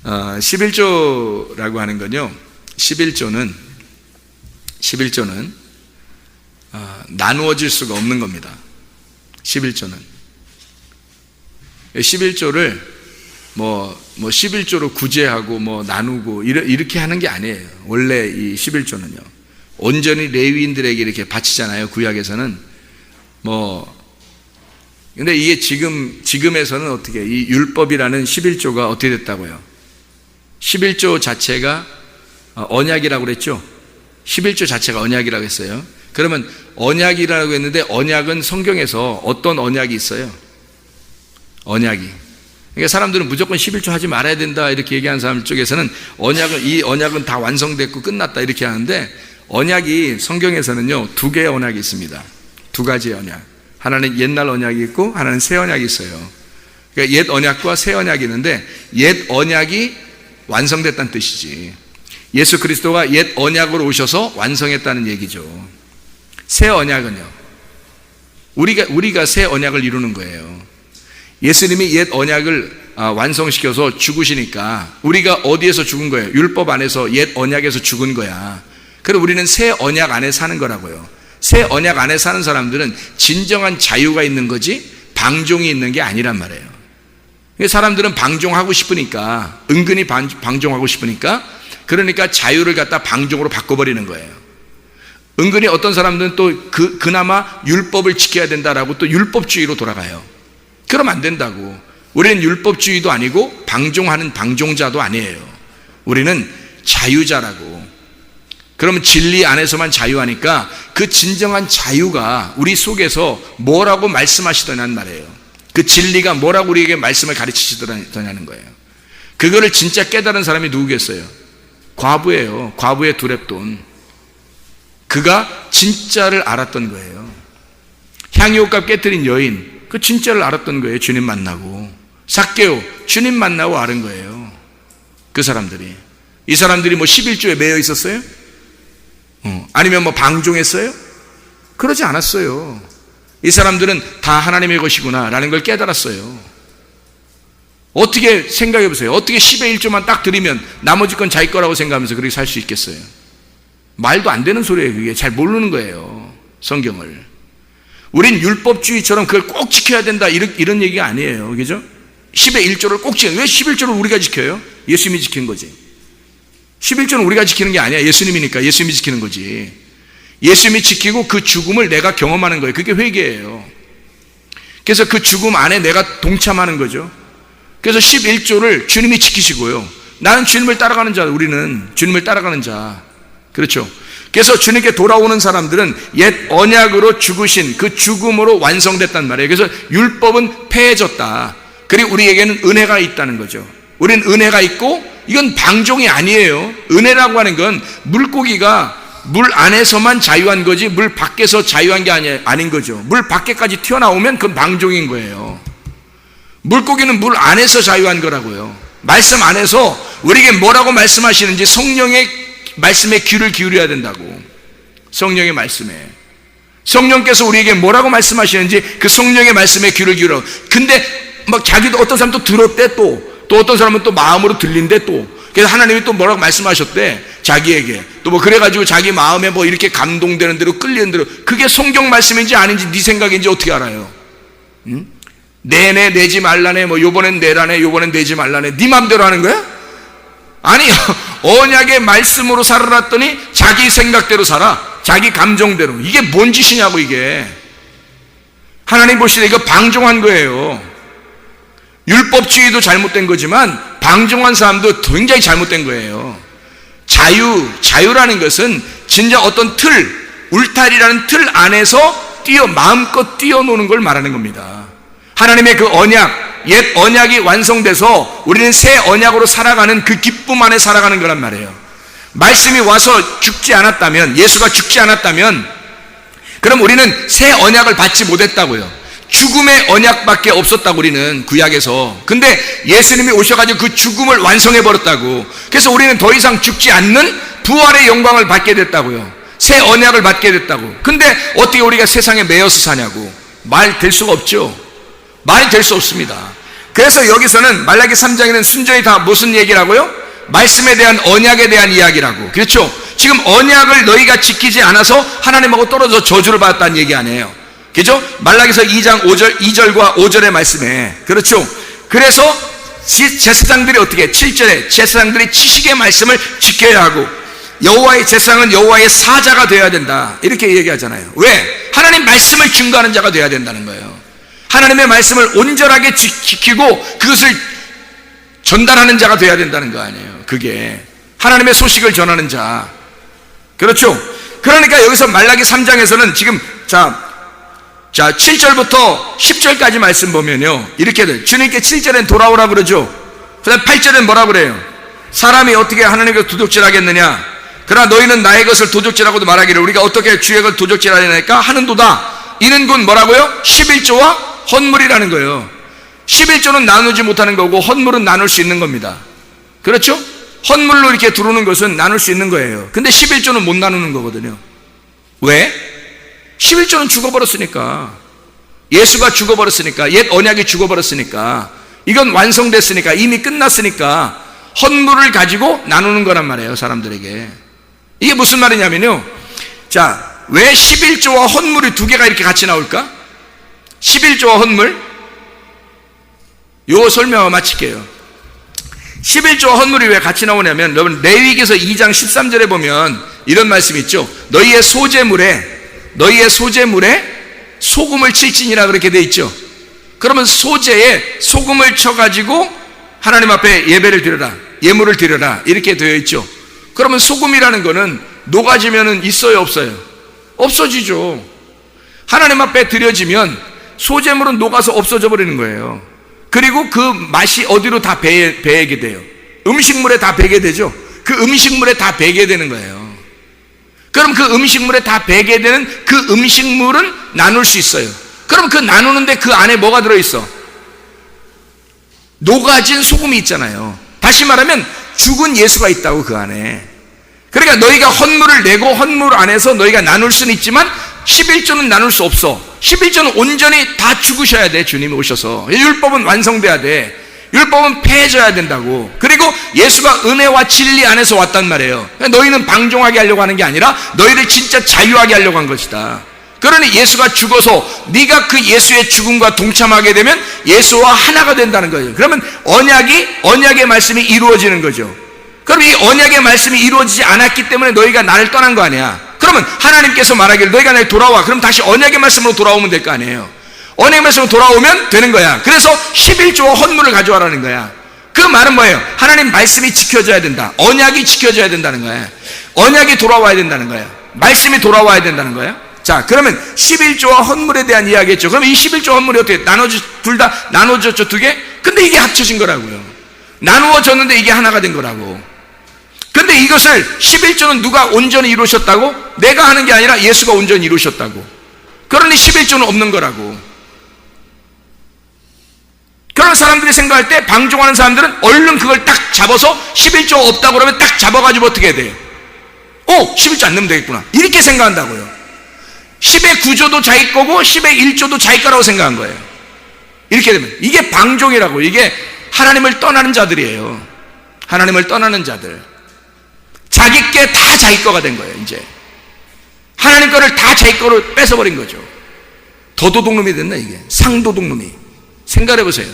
11조라고 하는 건요, 11조는 나누어질 수가 없는 겁니다. 11조를 뭐 11조로 구제하고 뭐 나누고 이렇게 하는 게 아니에요. 원래 이 11조는요. 온전히 레위인들에게 이렇게 바치잖아요, 구약에서는. 근데 이게 지금에서는 어떻게, 이 율법이라는 11조가 어떻게 됐다고요? 11조 자체가 언약이라고 그랬죠? 11조 자체가 언약이라고 했어요. 그러면 언약이라고 했는데, 언약은 성경에서 어떤 언약이 있어요? 언약이. 그러니까 사람들은 무조건 11조 하지 말아야 된다 이렇게 얘기하는 사람 쪽에서는 이 언약은 다 완성됐고 끝났다 이렇게 하는데, 언약이 성경에서는요, 두 개의 언약이 있습니다. 두 가지의 언약. 하나는 옛날 언약이 있고 하나는 새 언약이 있어요. 그러니까 옛 언약과 새 언약이 있는데, 옛 언약이 완성됐다는 뜻이지. 예수 그리스도가 옛 언약으로 오셔서 완성했다는 얘기죠. 새 언약은요, 우리가 새 언약을 이루는 거예요. 예수님이 옛 언약을 완성시켜서 죽으시니까 우리가 어디에서 죽은 거예요? 율법 안에서, 옛 언약에서 죽은 거야. 그럼 우리는 새 언약 안에 사는 거라고요. 새 언약 안에 사는 사람들은 진정한 자유가 있는 거지 방종이 있는 게 아니란 말이에요. 사람들은 방종하고 싶으니까, 은근히 방종하고 싶으니까, 그러니까 자유를 갖다 방종으로 바꿔버리는 거예요. 은근히 어떤 사람들은 또 그나마 율법을 지켜야 된다라고 또 율법주의로 돌아가요. 그러면 안 된다고. 우리는 율법주의도 아니고 방종하는 방종자도 아니에요. 우리는 자유자라고. 그러면 진리 안에서만 자유하니까 그 진정한 자유가 우리 속에서 뭐라고 말씀하시더냐는 말이에요. 그 진리가 뭐라고 우리에게 말씀을 가르치시더냐는 거예요. 그거를 진짜 깨달은 사람이 누구겠어요? 과부예요. 과부의 두렙돈. 그가 진짜를 알았던 거예요. 향유옥값 깨뜨린 여인, 그 진짜를 알았던 거예요. 주님 만나고. 삭개오, 주님 만나고 알은 거예요. 그 사람들이. 이 사람들이 뭐 11조에 매여 있었어요? 아니면 뭐 방종했어요? 그러지 않았어요. 이 사람들은 다 하나님의 것이구나 라는 걸 깨달았어요. 어떻게 생각해 보세요. 어떻게 10의 1조만 딱 드리면 나머지 건 자기 거라고 생각하면서 그렇게 살 수 있겠어요? 말도 안 되는 소리예요. 그게 잘 모르는 거예요. 성경을. 우린 율법주의처럼 그걸 꼭 지켜야 된다 이런 얘기가 아니에요. 그죠? 10의 1조를 꼭 지켜요. 왜 11조를 우리가 지켜요? 예수님이 지킨 거지. 11조는 우리가 지키는 게 아니야. 예수님이니까 예수님이 지키는 거지. 예수님이 지키고 그 죽음을 내가 경험하는 거예요. 그게 회개예요. 그래서 그 죽음 안에 내가 동참하는 거죠. 그래서 11조를 주님이 지키시고요. 나는 주님을 따라가는 자, 우리는 주님을 따라가는 자. 그렇죠. 그래서 주님께 돌아오는 사람들은 옛 언약으로 죽으신 그 죽음으로 완성됐단 말이에요. 그래서 율법은 폐해졌다. 그리고 우리에게는 은혜가 있다는 거죠. 우리는 은혜가 있고 이건 방종이 아니에요. 은혜라고 하는 건 물고기가 물 안에서만 자유한 거지 물 밖에서 자유한 게 아닌 거죠. 물 밖에까지 튀어나오면 그건 방종인 거예요. 물고기는 물 안에서 자유한 거라고요. 말씀 안에서 우리에게 뭐라고 말씀하시는지 성령의 말씀에 귀를 기울여야 된다고. 성령의 말씀에. 성령께서 우리에게 뭐라고 말씀하시는지 그 성령의 말씀에 귀를 기울여. 근데 막 자기도 어떤 사람 또 들었대 또 어떤 사람은 또 마음으로 들린대 또. 그래서 하나님이 또 뭐라고 말씀하셨대 자기에게. 또 뭐 그래가지고 자기 마음에 뭐 이렇게 감동되는 대로 끌리는 대로. 그게 성경 말씀인지 아닌지 네 생각인지 어떻게 알아요? 응? 내내 내지 말라네 뭐 요번엔 내라네 요번엔 내지 말라네 네 맘대로 하는 거야? 아니 언약의 말씀으로 살아났더니 자기 생각대로 살아. 자기 감정대로. 이게 뭔 짓이냐고 이게. 하나님 보실 때 이거 방종한 거예요. 율법주의도 잘못된 거지만 방종한 사람도 굉장히 잘못된 거예요. 자유라는 것은 진짜 어떤 틀, 울타리라는 틀 안에서 마음껏 뛰어노는 걸 말하는 겁니다. 하나님의 그 언약, 옛 언약이 완성돼서 우리는 새 언약으로 살아가는 그 기쁨 안에 살아가는 거란 말이에요. 말씀이 와서 죽지 않았다면, 예수가 죽지 않았다면 그럼 우리는 새 언약을 받지 못했다고요. 죽음의 언약밖에 없었다고 우리는 구약에서. 근데 예수님이 오셔가지고 그 죽음을 완성해버렸다고. 그래서 우리는 더 이상 죽지 않는 부활의 영광을 받게 됐다고요. 새 언약을 받게 됐다고. 근데 어떻게 우리가 세상에 매여서 사냐고. 말 될 수가 없죠. 말이 될 수 없습니다. 그래서 여기서는 말라기 3장에는 순전히 다 무슨 얘기라고요? 말씀에 대한 언약에 대한 이야기라고. 그렇죠? 지금 언약을 너희가 지키지 않아서 하나님하고 떨어져 저주를 받았다는 얘기 아니에요. 그죠? 말라기서 2장 2절과 5절의 말씀에. 그렇죠? 그래서 제사장들이 어떻게 7절에 제사장들이 지식의 말씀을 지켜야 하고 여호와의 제사장은 여호와의 사자가 되어야 된다 이렇게 얘기하잖아요. 왜? 하나님 말씀을 증거하는 자가 되어야 된다는 거예요. 하나님의 말씀을 온전하게 지키고 그것을 전달하는 자가 되어야 된다는 거 아니에요. 그게 하나님의 소식을 전하는 자. 그렇죠? 그러니까 여기서 말라기 3장에서는 지금 자 7절부터 10절까지 말씀 보면요 이렇게 돼. 주님께 7절엔 돌아오라 그러죠. 그 다음 8절엔 뭐라 그래요? 사람이 어떻게 하나님께 도적질하겠느냐. 그러나 너희는 나의 것을 도적질하고도 말하기를 우리가 어떻게 주의 것을 도적질하려니까 하는도다. 이는 곧 뭐라고요? 11조와 헌물이라는 거예요. 11조는 나누지 못하는 거고 헌물은 나눌 수 있는 겁니다. 그렇죠? 헌물로 이렇게 들어오는 것은 나눌 수 있는 거예요. 근데 11조는 못 나누는 거거든요. 왜? 11조는 죽어버렸으니까. 예수가 죽어버렸으니까. 옛 언약이 죽어버렸으니까. 이건 완성됐으니까. 이미 끝났으니까 헌물을 가지고 나누는 거란 말이에요. 사람들에게. 이게 무슨 말이냐면요, 자, 왜 11조와 헌물이 두 개가 이렇게 같이 나올까? 11조와 헌물, 요거 설명하고 마칠게요. 11조와 헌물이 왜 같이 나오냐면 여러분 레위기서 2장 13절에 보면 이런 말씀이 있죠. 너희의 소재물에 소금을 칠지니라 그렇게 돼 있죠. 그러면 소재에 소금을 쳐가지고 하나님 앞에 예배를 드려라, 예물을 드려라 이렇게 되어 있죠. 그러면 소금이라는 거는 녹아지면 있어요, 없어요? 없어지죠. 하나님 앞에 드려지면 소재물은 녹아서 없어져 버리는 거예요. 그리고 그 맛이 어디로 다 배게 돼요? 음식물에 다 배게 되죠. 그 음식물에 다 배게 되는 거예요. 그럼 그 음식물에 다 배게 되는 그 음식물은 나눌 수 있어요. 그럼 그 나누는데 그 안에 뭐가 들어있어? 녹아진 소금이 있잖아요. 다시 말하면 죽은 예수가 있다고 그 안에. 그러니까 너희가 헌물을 내고 헌물 안에서 너희가 나눌 수는 있지만 11조는 나눌 수 없어. 11조는 온전히 다 죽으셔야 돼. 주님이 오셔서. 율법은 완성돼야 돼. 율법은 폐해져야 된다고. 그리고 예수가 은혜와 진리 안에서 왔단 말이에요. 너희는 방종하게 하려고 하는 게 아니라 너희를 진짜 자유하게 하려고 한 것이다. 그러니 예수가 죽어서 네가 그 예수의 죽음과 동참하게 되면 예수와 하나가 된다는 거예요. 그러면 언약의 말씀이 이루어지는 거죠. 그럼 이 언약의 말씀이 이루어지지 않았기 때문에 너희가 나를 떠난 거 아니야. 그러면 하나님께서 말하기를 너희가 나를 돌아와. 그럼 다시 언약의 말씀으로 돌아오면 될 거 아니에요. 언약의 말씀으로 돌아오면 되는 거야. 그래서 11조와 헌물을 가져와라는 거야. 그 말은 뭐예요? 하나님 말씀이 지켜져야 된다. 언약이 지켜져야 된다는 거야. 언약이 돌아와야 된다는 거야. 말씀이 돌아와야 된다는 거야. 자, 그러면 11조와 헌물에 대한 이야기했죠. 그럼 이 11조 헌물이 어떻게 둘 다 나눠졌죠, 두 개? 근데 이게 합쳐진 거라고요. 나누어졌는데 이게 하나가 된 거라고. 근데 이것을 11조는 누가 온전히 이루셨다고? 내가 하는 게 아니라 예수가 온전히 이루셨다고. 그러니 11조는 없는 거라고. 그런 사람들이 생각할 때 방종하는 사람들은 얼른 그걸 딱 잡아서 11조 없다고 그러면 딱 잡아가지고 어떻게 해야 돼요? 11조 안 넣으면 되겠구나. 이렇게 생각한다고요. 10의 9조도 자기 거고 10의 1조도 자기 거라고 생각한 거예요. 이렇게 되면 이게 방종이라고. 이게 하나님을 떠나는 자들이에요. 하나님을 떠나는 자들. 자기 게 다 자기 거가 된 거예요. 이제 하나님 거를 다 자기 거로 뺏어버린 거죠. 더도둑놈이 됐나 이게. 상도둑놈이. 생각해 보세요.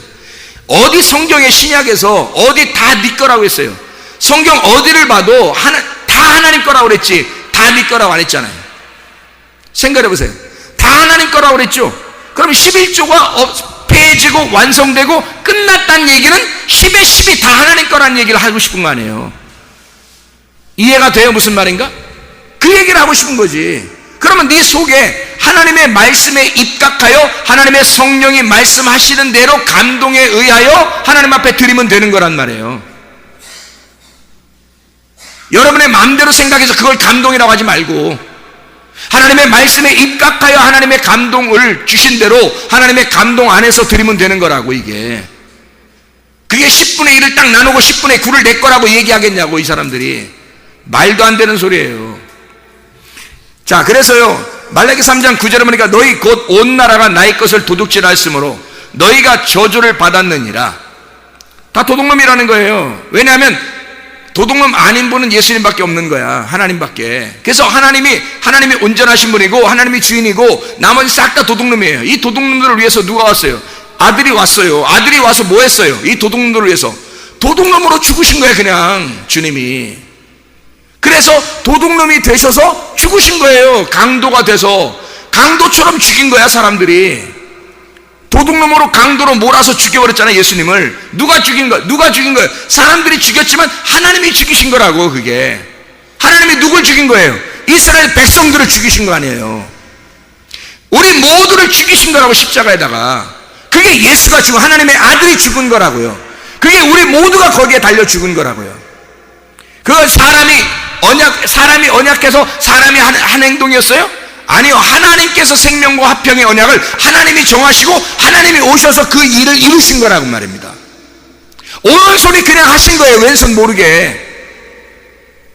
어디 성경의 신약에서 어디 다 네 거라고 했어요. 성경 어디를 봐도 다 하나님 거라고 그랬지 다 네 거라고 안 했잖아요. 생각해 보세요. 다 하나님 거라고 그랬죠. 그럼 11조가 폐해지고 완성되고 끝났다는 얘기는 10의 10이 다 하나님 거라는 얘기를 하고 싶은 거 아니에요. 이해가 돼요? 무슨 말인가? 그 얘기를 하고 싶은 거지. 그러면 네 속에 하나님의 말씀에 입각하여 하나님의 성령이 말씀하시는 대로 감동에 의하여 하나님 앞에 드리면 되는 거란 말이에요. 여러분의 마음대로 생각해서 그걸 감동이라고 하지 말고 하나님의 말씀에 입각하여 하나님의 감동을 주신 대로 하나님의 감동 안에서 드리면 되는 거라고. 이게 그게 10분의 1을 딱 나누고 10분의 9를 내 거라고 얘기하겠냐고. 이 사람들이 말도 안 되는 소리예요. 자, 그래서요 말라기 3장 9절에 보니까 너희 곧 온 나라가 나의 것을 도둑질하였으므로 너희가 저주를 받았느니라. 다 도둑놈이라는 거예요. 왜냐하면 도둑놈 아닌 분은 예수님밖에 없는 거야. 하나님밖에. 그래서 하나님이 온전하신 분이고 하나님이 주인이고 나머지 싹 다 도둑놈이에요. 이 도둑놈들을 위해서 누가 왔어요? 아들이 왔어요. 아들이 와서 뭐 했어요? 이 도둑놈들을 위해서 도둑놈으로 죽으신 거예요. 그냥 주님이. 그래서 도둑놈이 되셔서 죽으신 거예요. 강도가 돼서 강도처럼 죽인 거야. 사람들이 도둑놈으로 강도로 몰아서 죽여버렸잖아요. 예수님을. 누가 죽인 거예요? 사람들이 죽였지만 하나님이 죽이신 거라고. 그게 하나님이 누굴 죽인 거예요? 이스라엘 백성들을 죽이신 거 아니에요. 우리 모두를 죽이신 거라고. 십자가에다가. 그게 예수가 죽은, 하나님의 아들이 죽은 거라고요. 그게 우리 모두가 거기에 달려 죽은 거라고요. 그건 사람이 언약해서 사람이 한 행동이었어요? 아니요. 하나님께서 생명과 화평의 언약을 하나님이 정하시고 하나님이 오셔서 그 일을 이루신 거라고 말입니다. 오른손이 그냥 하신 거예요. 왼손 모르게.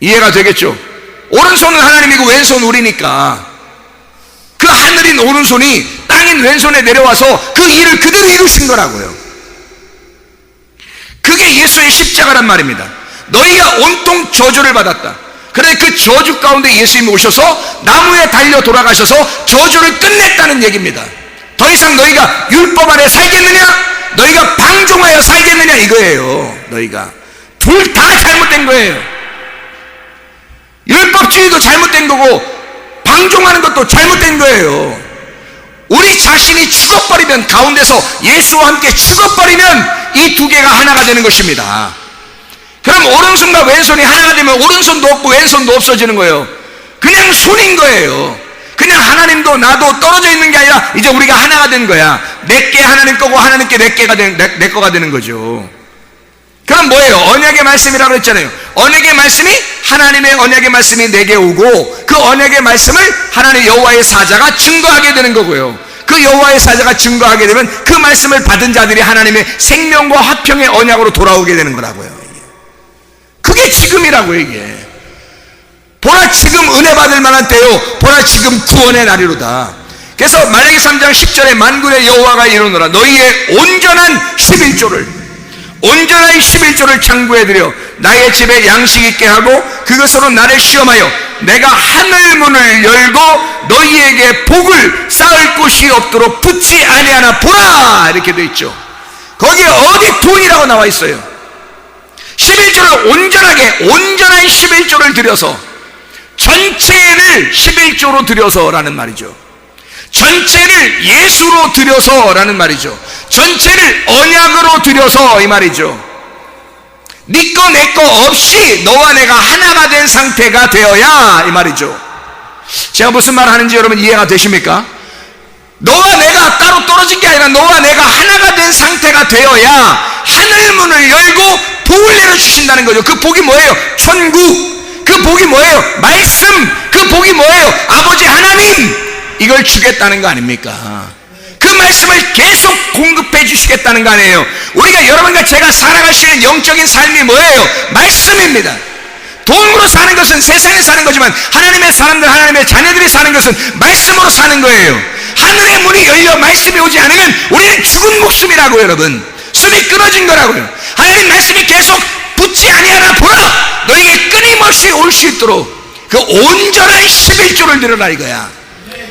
이해가 되겠죠? 오른손은 하나님이고 왼손 우리니까 그 하늘인 오른손이 땅인 왼손에 내려와서 그 일을 그대로 이루신 거라고요. 그게 예수의 십자가란 말입니다. 너희가 온통 저주를 받았다. 그런데 그 저주 가운데 예수님이 오셔서 나무에 달려 돌아가셔서 저주를 끝냈다는 얘기입니다. 더 이상 너희가 율법 아래 살겠느냐? 너희가 방종하여 살겠느냐? 이거예요. 너희가 둘 다 잘못된 거예요. 율법주의도 잘못된 거고 방종하는 것도 잘못된 거예요. 우리 자신이 죽어버리면, 가운데서 예수와 함께 죽어버리면 이 두 개가 하나가 되는 것입니다. 그럼 오른손과 왼손이 하나가 되면 오른손도 없고 왼손도 없어지는 거예요. 그냥 손인 거예요. 그냥 하나님도 나도 떨어져 있는 게 아니라 이제 우리가 하나가 된 거야. 내게 하나님 거고 하나님께 내 거가 되는 거죠. 그럼 뭐예요? 언약의 말씀이라고 했잖아요. 언약의 말씀이, 하나님의 언약의 말씀이 내게 오고 그 언약의 말씀을 하나님 여호와의 사자가 증거하게 되는 거고요. 그 여호와의 사자가 증거하게 되면 그 말씀을 받은 자들이 하나님의 생명과 화평의 언약으로 돌아오게 되는 거라고요. 그게 지금이라고요. 이게 보라 지금 은혜 받을 만한 때요, 보라 지금 구원의 날이로다. 그래서 말라기 3장 10절에 만군의 여호와가 이르노라, 너희의 온전한 11조를 창구해드려 나의 집에 양식 있게 하고 그것으로 나를 시험하여 내가 하늘 문을 열고 너희에게 복을 쌓을 곳이 없도록 붙지 아니하나 보라, 이렇게 되어 있죠. 거기에 어디 돈이라고 나와 있어요. 11조를 온전한 11조를 들여서, 전체를 11조로 들여서라는 말이죠. 전체를 예수로 들여서라는 말이죠. 전체를 언약으로 들여서 이 말이죠. 네 거 내 거 없이 너와 내가 하나가 된 상태가 되어야 이 말이죠. 제가 무슨 말 하는지 여러분 이해가 되십니까? 너와 내가 따로 떨어진 게 아니라 너와 내가 하나가 된 상태가 되어야 하늘문을 열고 복을 내려주신다는 거죠. 그 복이 뭐예요? 천국. 그 복이 뭐예요? 말씀. 그 복이 뭐예요? 아버지 하나님, 이걸 주겠다는 거 아닙니까? 그 말씀을 계속 공급해 주시겠다는 거 아니에요? 우리가, 여러분과 제가 살아갈 수 있는 영적인 삶이 뭐예요? 말씀입니다. 돈으로 사는 것은 세상에 사는 거지만 하나님의 사람들, 하나님의 자녀들이 사는 것은 말씀으로 사는 거예요. 하늘의 문이 열려 말씀이 오지 않으면 우리는 죽은 목숨이라고요. 여러분, 숨이 끊어진 거라고요. 하나님 말씀이 계속 붙지 아니하나 보라, 너희에게 끊임없이 올 수 있도록 그 온전한 11조를 드려라 이거야.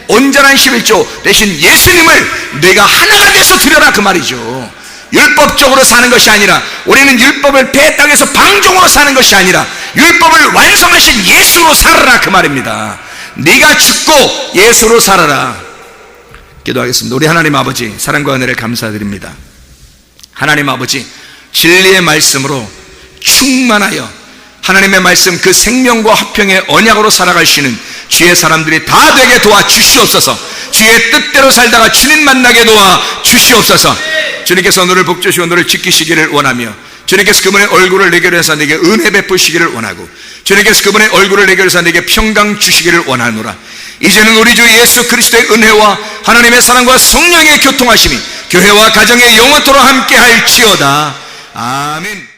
온전한 11조 대신 예수님을 내가 하나가 돼서 드려라 그 말이죠. 율법적으로 사는 것이 아니라, 우리는 율법을 폐 땅에서 방종으로 사는 것이 아니라 율법을 완성하신 예수로 살아라 그 말입니다. 네가 죽고 예수로 살아라. 기도하겠습니다. 우리 하나님 아버지, 사랑과 은혜를 감사드립니다. 하나님 아버지, 진리의 말씀으로 충만하여 하나님의 말씀, 그 생명과 화평의 언약으로 살아가시는 주의 사람들이 다 되게 도와주시옵소서. 주의 뜻대로 살다가 주님 만나게 도와주시옵소서. 주님께서 오늘을 복주시고 오늘을 지키시기를 원하며, 주님께서 그분의 얼굴을 내게 해서 내게 은혜 베푸시기를 원하고, 주님께서 그분의 얼굴을 내게 해서 내게 평강 주시기를 원하노라. 이제는 우리 주 예수 그리스도의 은혜와 하나님의 사랑과 성령의 교통하심이 교회와 가정에 영원토록 함께 할지어다. 아멘.